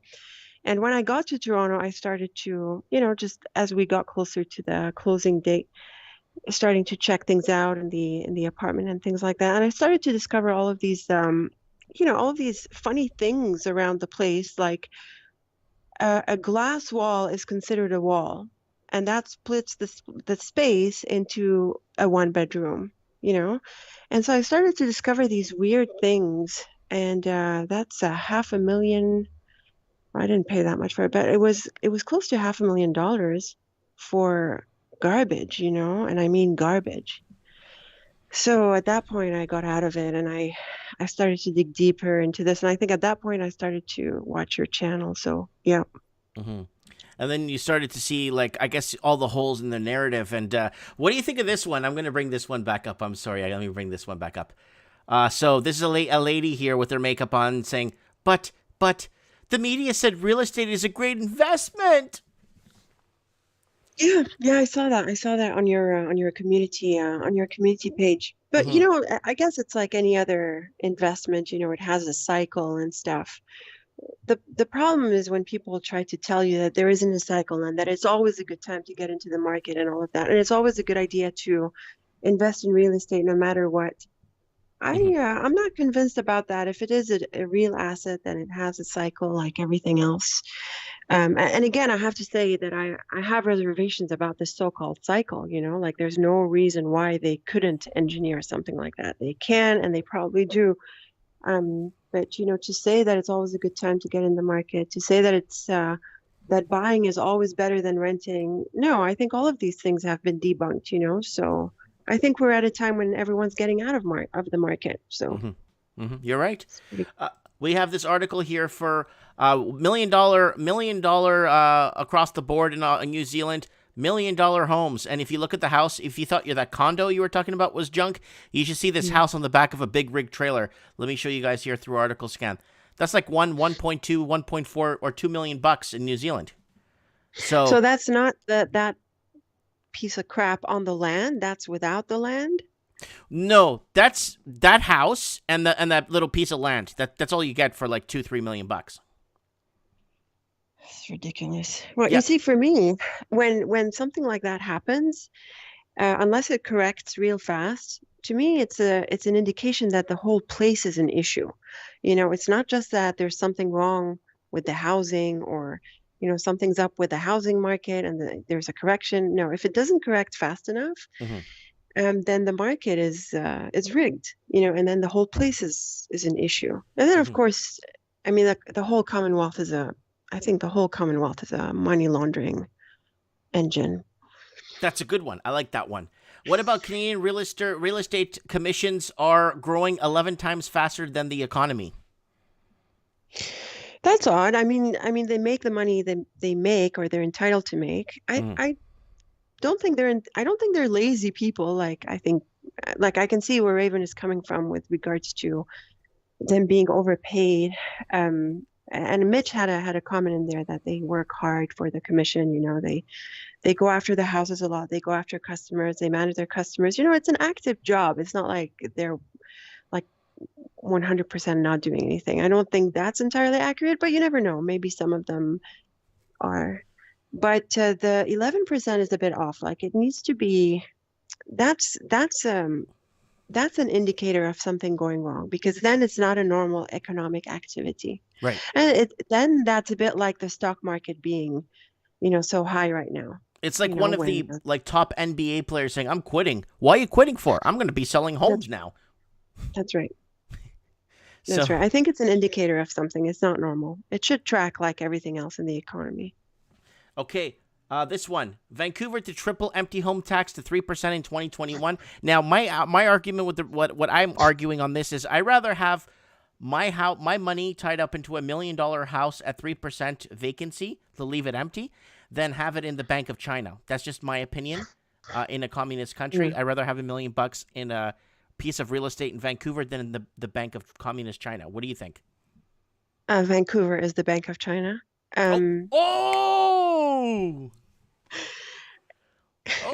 And when I got to Toronto, I started to, just as we got closer to the closing date, starting to check things out in the apartment and things like that. And I started to discover all of these, all of these funny things around the place, like a glass wall is considered a wall. And that splits the space into a one-bedroom, And so I started to discover these weird things, and that's $500,000. I didn't pay that much for it, but it was close to $500,000 for garbage, and I mean garbage. So at that point, I got out of it, and I started to dig deeper into this, and I think at that point I started to watch your channel. So yeah. Mm-hmm. And then you started to see, I guess, all the holes in the narrative. And what do you think of this one? I'm going to bring this one back up. I'm sorry. Let me bring this one back up. So this is a lady here with her makeup on saying, but the media said real estate is a great investment. Yeah, I saw that. I saw that on your community page. But I guess it's like any other investment. It has a cycle and stuff. The problem is when people try to tell you that there isn't a cycle and that it's always a good time to get into the market and all of that. And it's always a good idea to invest in real estate no matter what. I'm not convinced about that. If it is a real asset, then it has a cycle like everything else. And again, I have to say that I have reservations about this so-called cycle, like there's no reason why they couldn't engineer something like that. They can, and they probably do. But to say that it's always a good time to get in the market, to say that it's that buying is always better than renting, no, I think all of these things have been debunked, so I think we're at a time when everyone's getting out of the market. So You're right. it's pretty. We have this article here for million dollar across the board in New Zealand, $1 million homes. And if you look at the house, if you thought that condo you were talking about was junk, you should see this house on the back of a big rig trailer. Let me show you guys here through article scan. That's like 1.2, 1.4, or $2 million in New Zealand. So that's not that piece of crap on the land. That's without the land. No, that's that house and that little piece of land. That's all you get for like $2-3 million. It's ridiculous. Well, Yeah. you see, for me, when something like that happens, unless it corrects real fast, to me, it's an indication that the whole place is an issue. It's not just that there's something wrong with the housing or something's up with the housing market and there's a correction. No, if it doesn't correct fast enough, then the market is rigged. And then the whole place is an issue. And then, of course, I mean, the whole Commonwealth I think the whole Commonwealth is a money laundering engine. That's a good one. I like that one. What about Canadian real estate commissions are growing 11 times faster than the economy? That's odd. I mean, they make the money they make or they're entitled to make. I don't think they're lazy people. Like I can see where Raven is coming from with regards to them being overpaid. And Mitch had a comment in there that they work hard for the commission. They go after the houses a lot. They go after customers. They manage their customers. It's an active job. It's not like they're like 100% not doing anything. I don't think that's entirely accurate, but you never know. Maybe some of them are. But the 11% is a bit off. Like it needs to be. That's an indicator of something going wrong, because then it's not a normal economic activity. Right. And then that's a bit like the stock market being, so high right now. It's like one of the top NBA players saying, "I'm quitting." Why are you quitting for? I'm going to be selling homes now. That's right. That's right. I think it's an indicator of something. It's not normal. It should track like everything else in the economy. Okay. This one, Vancouver to triple empty home tax to 3% in 2021. Now, my argument with what I'm arguing on this is I rather have my money tied up into $1 million house at 3% vacancy to leave it empty than have it in the Bank of China. That's just my opinion. In a communist country, I'd rather have $1 million in a piece of real estate in Vancouver than in the Bank of Communist China. What do you think? Vancouver is the Bank of China. Oh!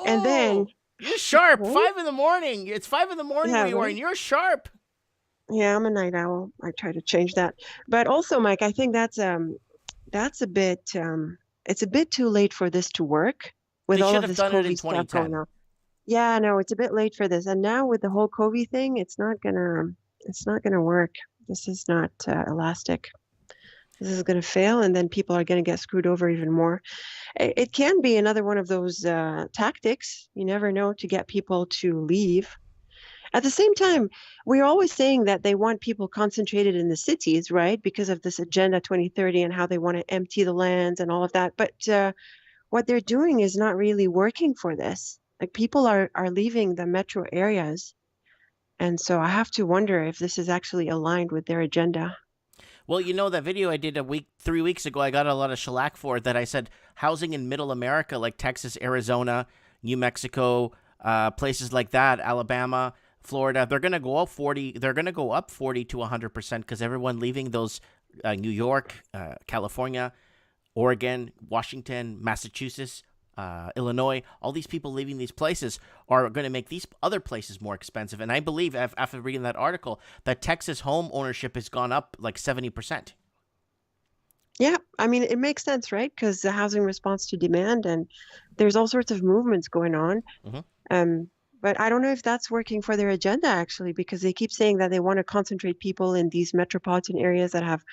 And then you're sharp. 5 in the morning. It's 5 in the morning where you are, and you're sharp. Yeah, I'm a night owl. I try to change that. But also, Mike, I think that's a bit it's a bit too late for this to work with all of this COVID stuff going on. Yeah, no, it's a bit late for this. And now with the whole COVID thing, it's not gonna work. This is not elastic. This is going to fail, and then people are going to get screwed over even more. It can be another one of those tactics, you never know, to get people to leave. At the same time, we're always saying that they want people concentrated in the cities, right? Because of this Agenda 2030 and how they want to empty the lands and all of that. But what they're doing is not really working for this. Like people are leaving the metro areas. And so I have to wonder if this is actually aligned with their agenda. Well, that video I did 3 weeks ago, I got a lot of shellac for it, that I said housing in middle America, like Texas, Arizona, New Mexico, places like that, Alabama, Florida, they're going to go up 40. They're going to go up 40 to 100% because everyone leaving those New York, California, Oregon, Washington, Massachusetts, Illinois, all these people leaving these places are going to make these other places more expensive. And I believe, after reading that article, that Texas home ownership has gone up like 70%. Yeah, I mean, it makes sense, right? Because the housing response to demand, and there's all sorts of movements going on. But I don't know if that's working for their agenda actually, because they keep saying that they want to concentrate people in these metropolitan areas that have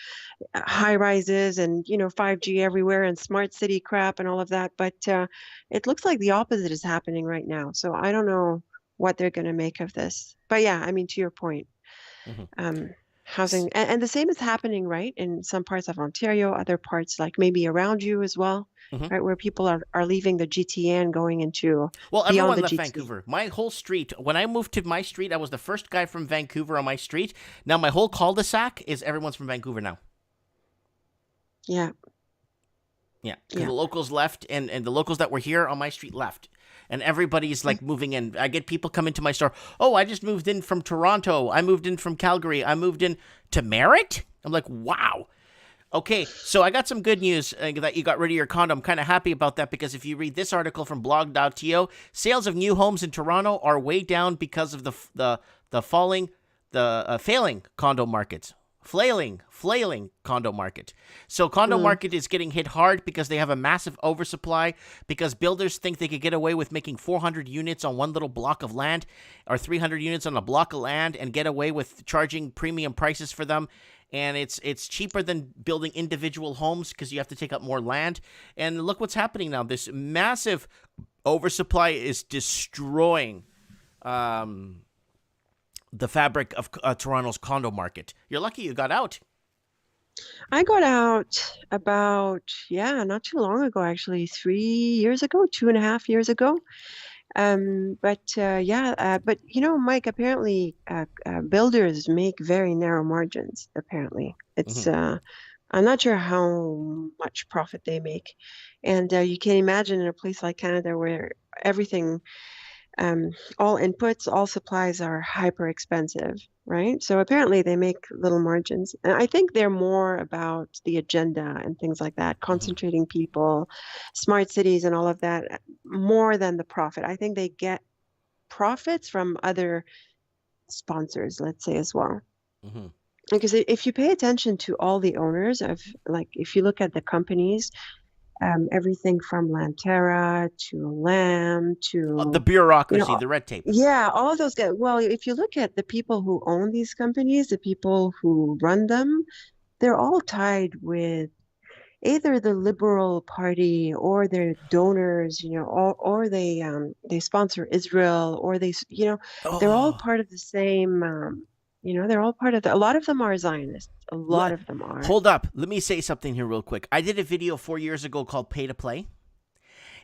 high rises and 5G everywhere and smart city crap and all of that. But it looks like the opposite is happening right now. So I don't know what they're going to make of this. But yeah, I mean, to your point, Mhm. housing and the same is happening, right, in some parts of Ontario, other parts like maybe around you as well, Mhm. right, where people are leaving the GTA and going into Well, beyond everyone the left GTA. Vancouver. My whole street, when I moved to my street, I was the first guy from Vancouver on my street. Now my whole cul-de-sac is everyone's from Vancouver now. Yeah, Yeah, because yeah. the locals left, and the locals that were here on my street left. And everybody's like moving in. I get people come into my store. Oh, I just moved in from Toronto. I moved in from Calgary. I moved in to Merritt. I'm like, wow. Okay, so I got some good news that you got rid of your condo. I'm kind of happy about that because if you read this article from blog.to, sales of new homes in Toronto are way down because of the failing condo markets. Flailing condo market. So condo market is getting hit hard because they have a massive oversupply because builders think they could get away with making 400 units on one little block of land or 300 units on a block of land and get away with charging premium prices for them. And it's cheaper than building individual homes because you have to take up more land. And look what's happening now. This massive oversupply is destroying the fabric of Toronto's condo market. You're lucky you got out. I got out about, not too long ago, actually, 3 years ago, 2.5 years ago. But Mike, apparently builders make very narrow margins, apparently. It's, I'm not sure how much profit they make. And you can imagine in a place like Canada where everything all inputs, all supplies are hyper expensive, right? So apparently they make little margins. And I think they're more about the agenda and things like that, concentrating people, smart cities and all of that, more than the profit. I think they get profits from other sponsors, let's say, as well. Mm-hmm. Because if you pay attention to all the owners of, like, if you look at the companies, everything from Lantera to Lamb The to, bureaucracy, the red tape. yeah, all of those guys. Well, if you look at the people who own these companies, the people who run them, they're all tied with either the Liberal Party or their donors, or they sponsor Israel, or they're all Oh, part of the same. They're all part of a lot of them are Zionists. A lot of them are. hold up. Let me say something here real quick. I did a video 4 years ago called Pay to Play.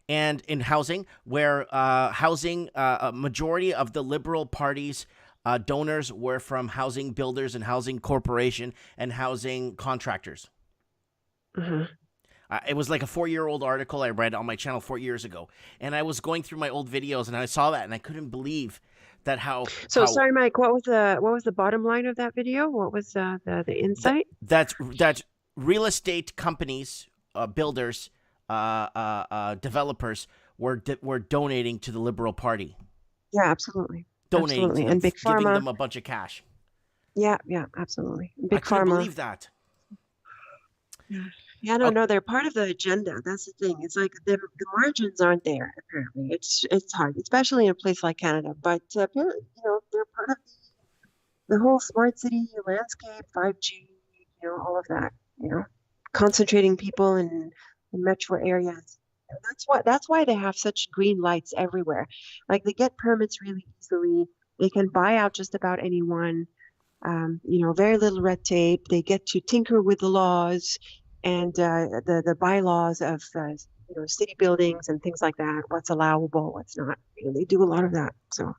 And in housing, where a majority of the Liberal Party's donors were from housing builders and housing corporation and housing contractors. Mhm. It was like a 4-year-old article I read on my channel 4 years ago. And I was going through my old videos and I saw that and I couldn't believe that So sorry, Mike, what was the bottom line of that video? What was the insight? that real estate companies, builders, developers were donating to the Liberal Party. Yeah, absolutely. Donating Absolutely. to them, And Big giving Pharma. them a bunch of cash. Yeah, absolutely. Big I couldn't Pharma. believe that. Yeah, no, they're part of the agenda. That's the thing. It's like the margins aren't there, apparently. It's hard, especially in a place like Canada. But apparently, they're part of the whole smart city landscape, 5G, all of that, concentrating people in metro areas. And that's why they have such green lights everywhere. Like they get permits really easily. They can buy out just about anyone. Very little red tape. They get to tinker with the laws and the bylaws of city buildings and things like that. What's allowable, what's not. They do a lot of that. So.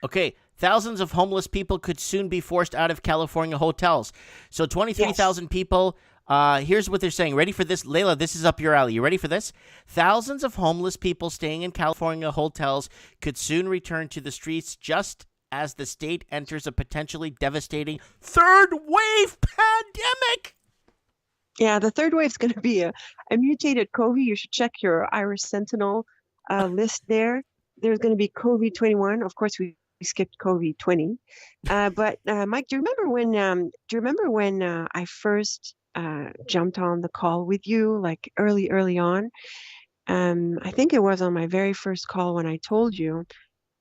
Okay, thousands of homeless people could soon be forced out of California hotels. So 23,000 people. Here's what they're saying. Ready for this? Layla, this is up your alley. You ready for this? Thousands of homeless people staying in California hotels could soon return to the streets just as the state enters a potentially devastating third wave pandemic. Yeah, the third wave is going to be a mutated COVID. You should check your Irish Sentinel list there. There's going to be COVID-21. Of course, we skipped COVID-20. But Mike, do you remember when I first jumped on the call with you, like early on? I think it was on my very first call when I told you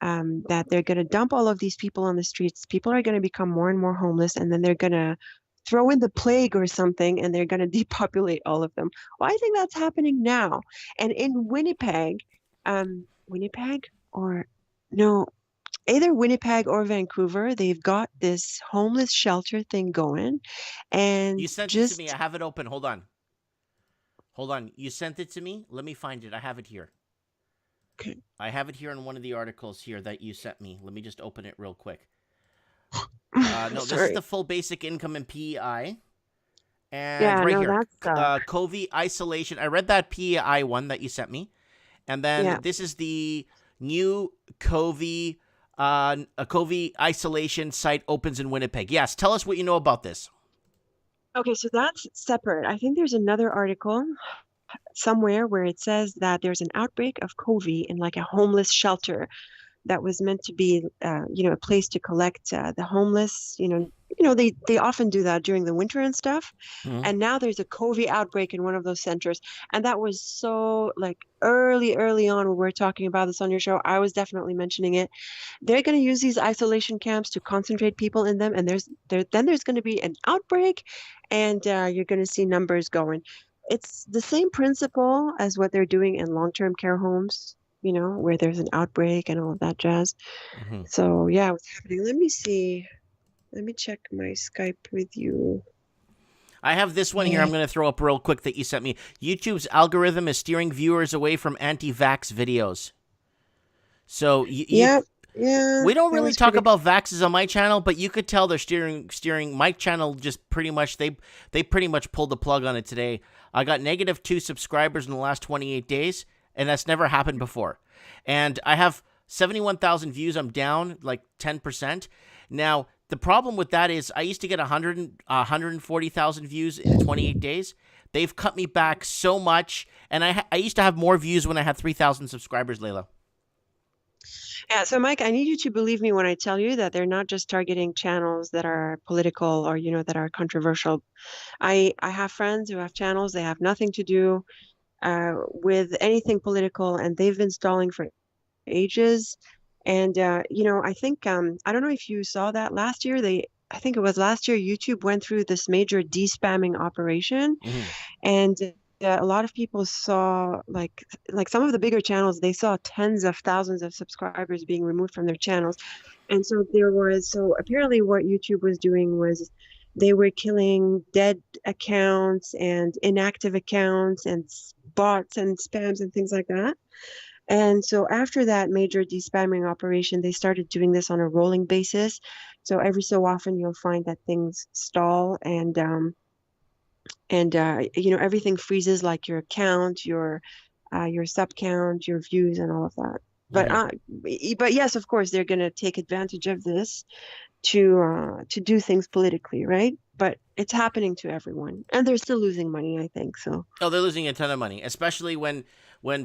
that they're going to dump all of these people on the streets. People are going to become more and more homeless, and then they're going to throw in the plague or something, and they're going to depopulate all of them. Well, I think that's happening now. And in Winnipeg, Winnipeg or no, either Winnipeg or Vancouver, they've got this homeless shelter thing going. And You sent it to me. I have it open. Hold on. Hold on. You sent it to me? Let me find it. I have it here. Okay. I have it here in one of the articles here that you sent me. Let me just open it real quick. No, this is the full basic income and PEI. And Yeah, right no, here, that's COVID isolation. I read that PEI one that you sent me. And then Yeah. this is the new COVID, a COVID isolation site opens in Winnipeg. Yes, tell us what you know about this. okay. So that's separate. I think there's another article somewhere where it says that there's an outbreak of COVID in like a homeless shelter that was meant to be, a place to collect the homeless. They often do that during the winter and stuff. Mhm. And now there's a COVID outbreak in one of those centers, and that was so like early on when we were talking about this on your show. I was definitely mentioning it. They're going to use these isolation camps to concentrate people in them, and then there's going to be an outbreak, and you're going to see numbers going. It's the same principle as what they're doing in long-term care homes, where there's an outbreak and all of that jazz. Mhm. So yeah, what's happening? Let me see. Let me check my Skype with you. I have this one here I'm going to throw up real quick that you sent me. YouTube's algorithm is steering viewers away from anti-vax videos. So Yeah, we don't that really was talk pretty- about vaxes on my channel, but you could tell they're steering my channel just pretty much. They pretty much pulled the plug on it today. I got -2 subscribers in the last 28 days, and that's never happened before. And I have 71,000 views. I'm down like 10%. Now, the problem with that is I used to get 140,000 views in 28 days. They've cut me back so much, and I used to have more views when I had 3,000 subscribers, Layla. Yeah, so Mike, I need you to believe me when I tell you that they're not just targeting channels that are political or, that are controversial. I have friends who have channels, they have nothing to do with anything political, and they've been stalling for ages. And, I think, I don't know if you saw that last year, I think it was last year, YouTube went through this major de-spamming operation. Mhm. And a lot of people saw like some of the bigger channels, they saw tens of thousands of subscribers being removed from their channels. And so apparently what YouTube was doing was they were killing dead accounts and inactive accounts and bots and spams and things like that. And so after that major de-spamming operation, they started doing this on a rolling basis. So every so often you'll find that things stall and everything freezes, like your account, your sub count, your views, and all of that. But yes, of course, they're going to take advantage of this to do things politically, right? But it's happening to everyone, and they're still losing money, I think. So Oh, they're losing a ton of money, especially when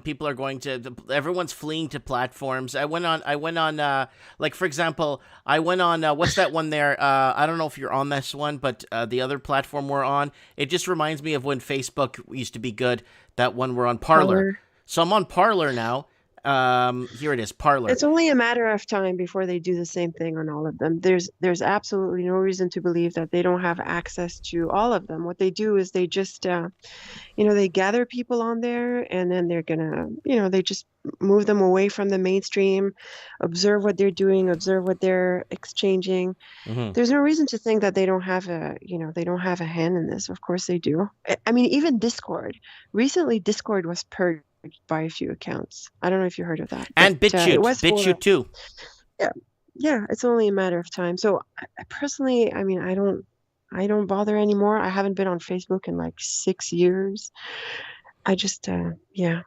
people are going to. Everyone's fleeing to platforms. I went on. Like for example, I went on. What's that one there? I don't know if you're on this one, but the other platform we're on, it just reminds me of when Facebook used to be good. That one we're on Parler. So I'm on Parler now. Here it is, Parler. It's only a matter of time before they do the same thing on all of them. There's absolutely no reason to believe that they don't have access to all of them. What they do is they just, they gather people on there, and then they're gonna, they just move them away from the mainstream, observe what they're doing, observe what they're exchanging. Mhm. There's no reason to think that they don't have a hand in this. Of course they do. I mean, even Discord. Recently, Discord was purged by a few accounts. I don't know if you heard of that. And but, BitChute, it was BitChute too. Yeah, it's only a matter of time. So I personally, I mean, I don't bother anymore. I haven't been on Facebook in like 6 years. I just, I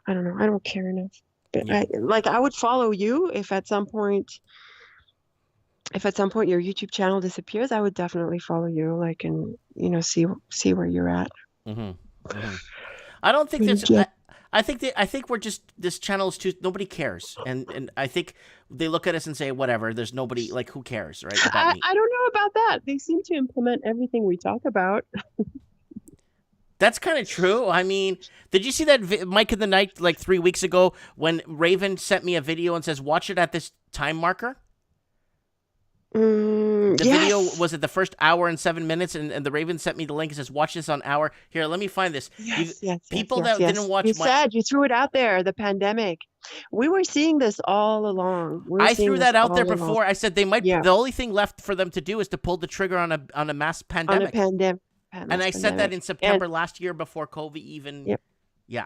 don't know. I don't care enough. But Yeah. I would follow you if at some point your YouTube channel disappears. I would definitely follow you, like, and see where you're at. Mhm. Mhm. I don't think that's. Yeah. I think we're just, this channel is too, nobody cares, and I think they look at us and say, whatever. There's nobody, like, who cares, right? About me. I don't know about that. They seem to implement everything we talk about. That's kind of true. I mean, did you see that Mike in the Night like 3 weeks ago when Raven sent me a video and says, watch it at this time marker? The video was at the first hour and 7 minutes, and the Raven sent me the link. It says, watch this on hour. Here, let me find this. People that didn't watch you said you threw it out there, the pandemic. We were seeing this all along. I threw that out there before. I said they might. The only thing left for them to do is to pull the trigger on a mass pandemic. And I said that in September last year before COVID even. Yeah.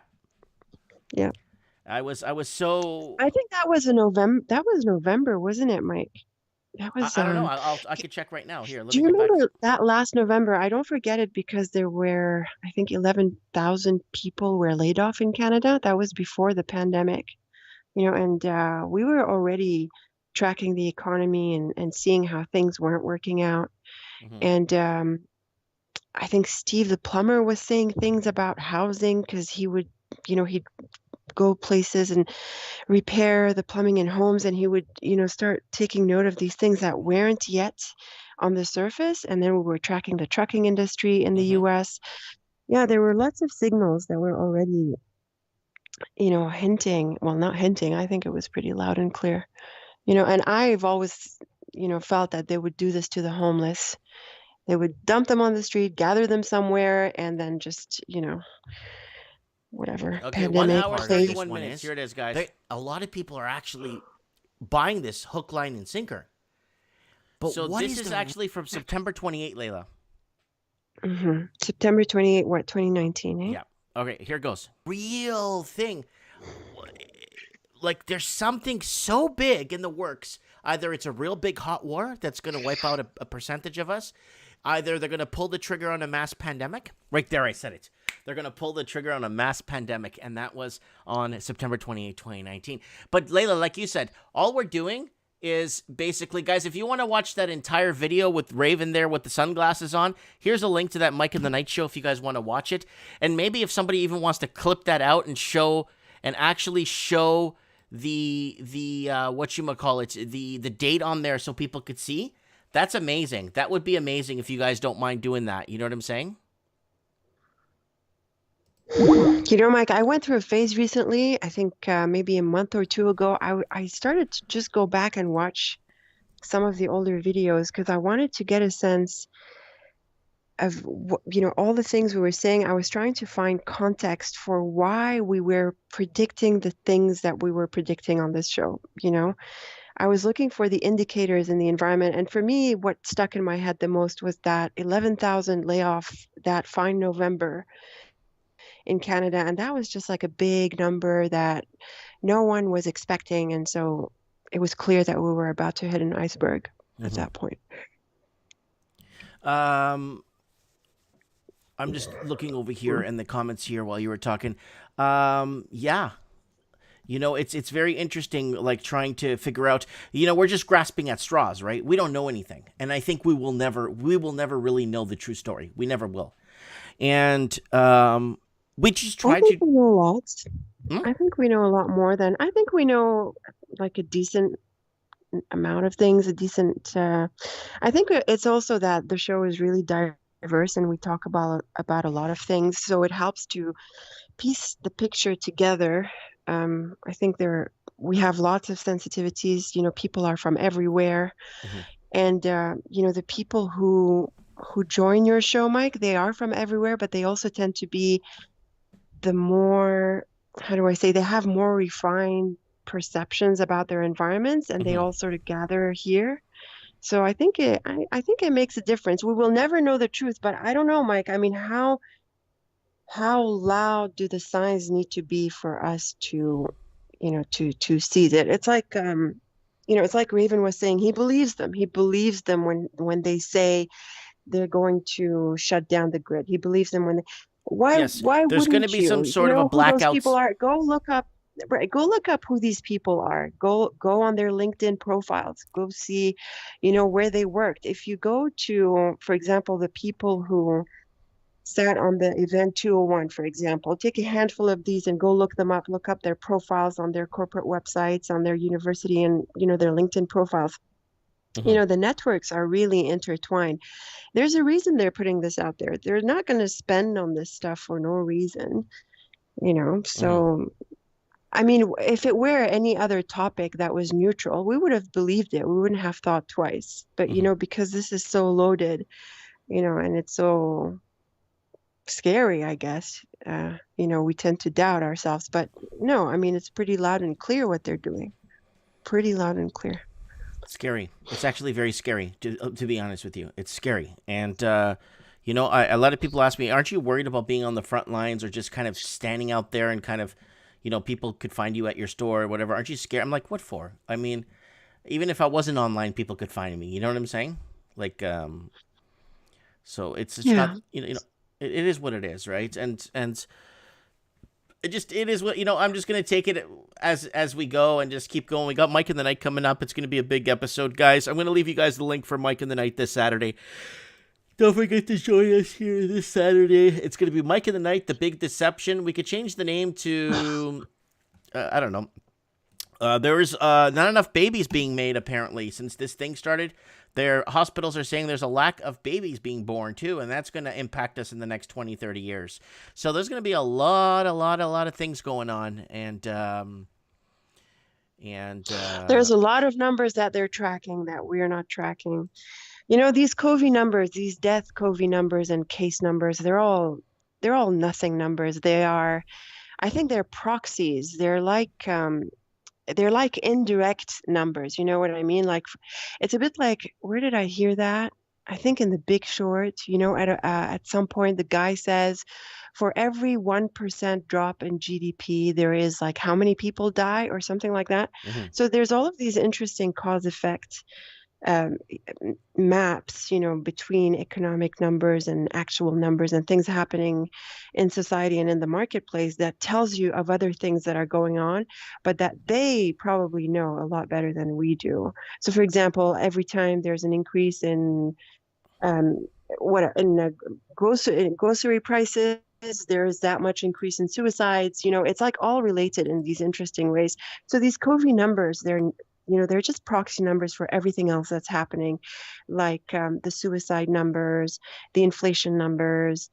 I was so. I think that was November. That was November, wasn't it, Mike? That was. I don't know. I could check right now. Here. Do you remember that last November? I don't forget it because there were, I think, 11,000 people were laid off in Canada. That was before the pandemic, and we were already tracking the economy and seeing how things weren't working out. And I think Steve the plumber was saying things about housing because he would, he'd go places and repair the plumbing in homes, and he would start taking note of these things that weren't yet on the surface. And then we were tracking the trucking industry in the US. There were lots of signals that were already hinting, well, not hinting, I think it was pretty loud and clear, and I've always felt that they would do this to the homeless. They would dump them on the street, gather them somewhere, and then just whatever. Okay, 1 hour, 31 minutes. Here it is, guys. A lot of people are actually buying this hook, line, and sinker. But so this is actually from September 28, Layla. September 28, 2019, eh? Yeah. Okay, here goes. Real thing. Like, there's something so big in the works. Either it's a real big hot war that's going to wipe out a percentage of us. Either they're going to pull the trigger on a mass pandemic. Right there, I said it. They're going to pull the trigger on a mass pandemic, and that was on September 28, 2019. But Layla, like you said, all we're doing is basically, guys, if you want to watch that entire video with Raven there with the sunglasses on, here's a link to that Mike and the Night Show if you guys want to watch it. And maybe if somebody even wants to clip that out and actually show the whatchamacallit, the date on there so people could see, that's amazing. That would be amazing if you guys don't mind doing that. You know what I'm saying? Mike, I went through a phase recently, I think maybe a month or two ago. I started to just go back and watch some of the older videos because I wanted to get a sense of, all the things we were saying. I was trying to find context for why we were predicting the things that we were predicting on this show, I was looking for the indicators in the environment. And for me, what stuck in my head the most was that 11,000 layoff that fine November in Canada. And that was just like a big number that no one was expecting. And so it was clear that we were about to hit an iceberg at that point. I'm just looking over here in the comments here while you were talking. Yeah. It's very interesting, like trying to figure out, we're just grasping at straws, right? We don't know anything. And I think we will never really know the true story. We never will. And, we just try to. We know a lot. I think we know a lot more than. I think we know like a decent amount of things. I think it's also that the show is really diverse and we talk about a lot of things, so it helps to piece the picture together. I think we have lots of sensitivities. People are from everywhere, and the people who join your show, Mike, they are from everywhere, but they also tend to be the more, how do I say, they have more refined perceptions about their environments, and they all sort of gather here. So I think it makes a difference. We will never know the truth, but I don't know, Mike. I mean, how loud do the signs need to be for us to seize it? It's like it's like Raven was saying, he believes them. He believes them when they say they're going to shut down the grid. He believes them when they. Why there's going to be some sort of a blackout. Those people are. Go look up who these people are. Go on their LinkedIn profiles. Go see, where they worked. If you go to, for example, the people who sat on the event 201, for example, take a handful of these and go look them up. Look up their profiles on their corporate websites, on their university, and their LinkedIn profiles. The networks are really intertwined. There's a reason they're putting this out there. They're not going to spend on this stuff for no reason, so I mean, if it were any other topic that was neutral, we would have believed it. We wouldn't have thought twice. But, Mhm. because this is so loaded, and it's so scary, I guess, we tend to doubt ourselves. But no, I mean, it's pretty loud and clear what they're doing. Pretty loud and clear. Scary. It's actually very scary, to be honest with you. It's scary. And, a lot of people ask me, aren't you worried about being on the front lines or just kind of standing out there and kind of, people could find you at your store or whatever? Aren't you scared? I'm like, what for? I mean, even if I wasn't online, people could find me. You know what I'm saying? Like, so it's Yeah. not, it is what it is, right? And it is what, I'm just going to take it as we go and just keep going. We got Mike in the Night coming up. It's going to be a big episode, guys. I'm going to leave you guys the link for Mike in the Night this Saturday. Don't forget to join us here this Saturday. It's going to be Mike in the Night, The Big Deception. We could change the name to, I don't know. There's not enough babies being made, apparently, since this thing started. Their hospitals are saying there's a lack of babies being born, too, and that's going to impact us in the next 20, 30 years. So there's going to be a lot of things going on, and There's a lot of numbers that they're tracking that we're not tracking. These COVID numbers, these death COVID numbers and case numbers, they're all nothing numbers. I think they're proxies. They're like indirect numbers. You know what I mean? Like, it's a bit like, where did I hear that? I think in The Big Short, at some point the guy says, for every 1% drop in GDP, there is like how many people die or something like that. mhm. So there's all of these interesting cause effect um, maps, between economic numbers and actual numbers and things happening in society and in the marketplace that tells you of other things that are going on, but that they probably know a lot better than we do. So, for example, every time there's an increase in um, grocery prices, there's that much increase in suicides. It's like all related in these interesting ways. So these COVID numbers, they're just proxy numbers for everything else that's happening, like the suicide numbers, the inflation numbers,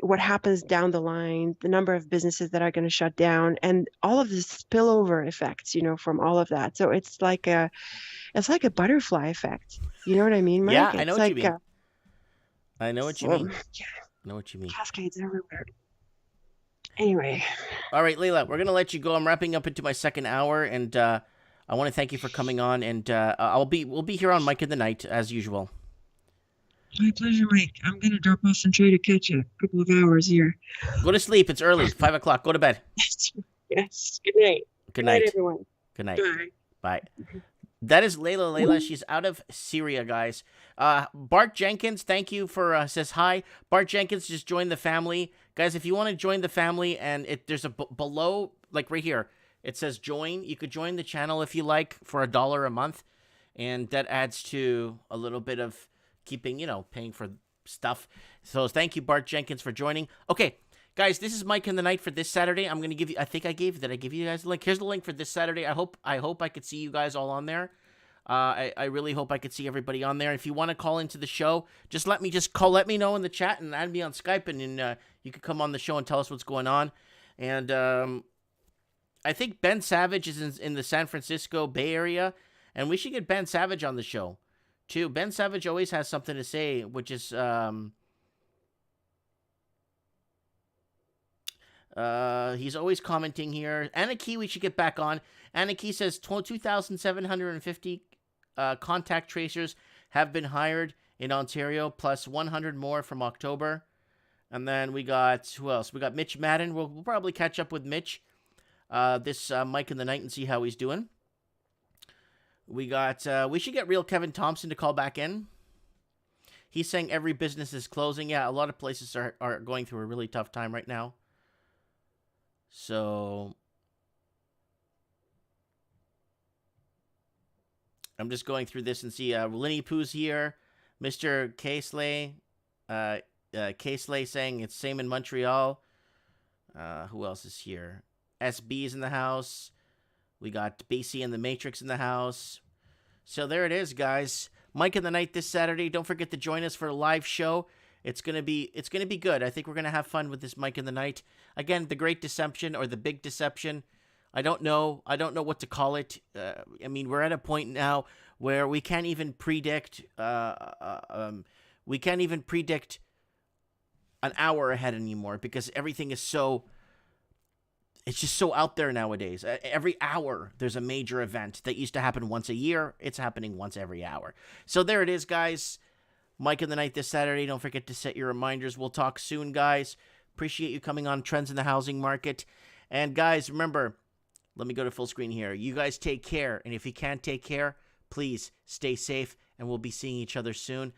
what happens down the line, the number of businesses that are going to shut down, and all of the spillover effects, from all of that. So it's like a butterfly effect. You know what I mean, Yeah, Mike? I know It's what you like mean. I know what you mean. I know what you mean. cascades everywhere. Anyway, All right, Layla, we're gonna let you go. I'm wrapping up into my second hour, and I want to thank you for coming on. And we'll be here on Mike in the Night as usual. my pleasure, Mike. I'm gonna drop off and try to catch a couple of hours here. Go to sleep. It's early. 5:00. Go to bed. Yes. Good night. Good night. Everyone. Good night. Bye. Bye. That is Layla. Layla, she's out of Syria, guys. Bart Jenkins, thank you for says hi. Bart Jenkins just joined the family, guys. If you want to join the family, and there's a below, like right here, it says join. You could join the channel if you like for $1 a month, and that adds to a little bit of keeping, paying for stuff. So thank you, Bart Jenkins, for joining. Okay. Guys, this is Mike in the Night for this Saturday. I'm gonna give you. Did I give you guys the link? Here's the link for this Saturday. I hope I could see you guys all on there. I really hope I could see everybody on there. If you want to call into the show, just let me know in the chat and add me on Skype, and you could come on the show and tell us what's going on. And I think Ben Savage is in the San Francisco Bay Area, and we should get Ben Savage on the show too. Ben Savage always has something to say, which is he's always commenting here. Anna Key, we should get back on. Anna Key says 2,750 contact tracers have been hired in Ontario, plus 100 more from October. And then we got, who else? We got Mitch Madden. We'll probably catch up with Mitch this Mike in the Night and see how he's doing. We got, we should get real Kevin Thompson to call back in. He's saying every business is closing. Yeah, a lot of places are going through a really tough time right now. So I'm just going through this and see Linny Poo's here, Mr. K-Slay, K-Slay saying it's same in Montreal. Who else is here? SB's in the house. We got Basie and the Matrix in the house. So there it is, guys. Mike in the Night this Saturday. Don't forget to join us for a live show It's gonna be good. I think we're gonna have fun with this Mike in the Night. Again, the Great Deception or the Big Deception. I don't know what to call it. I mean, we're at a point now where we can't even predict. We can't even predict an hour ahead anymore because everything is so. It's just so out there nowadays. Every hour there's a major event that used to happen once a year. It's happening once every hour. So there it is, guys. Mike in the Night this Saturday. Don't forget to set your reminders. We'll talk soon, guys. Appreciate you coming on Trends in the Housing Market. And guys, remember, let me go to full screen here. You guys take care. And if you can't take care, please stay safe. And we'll be seeing each other soon.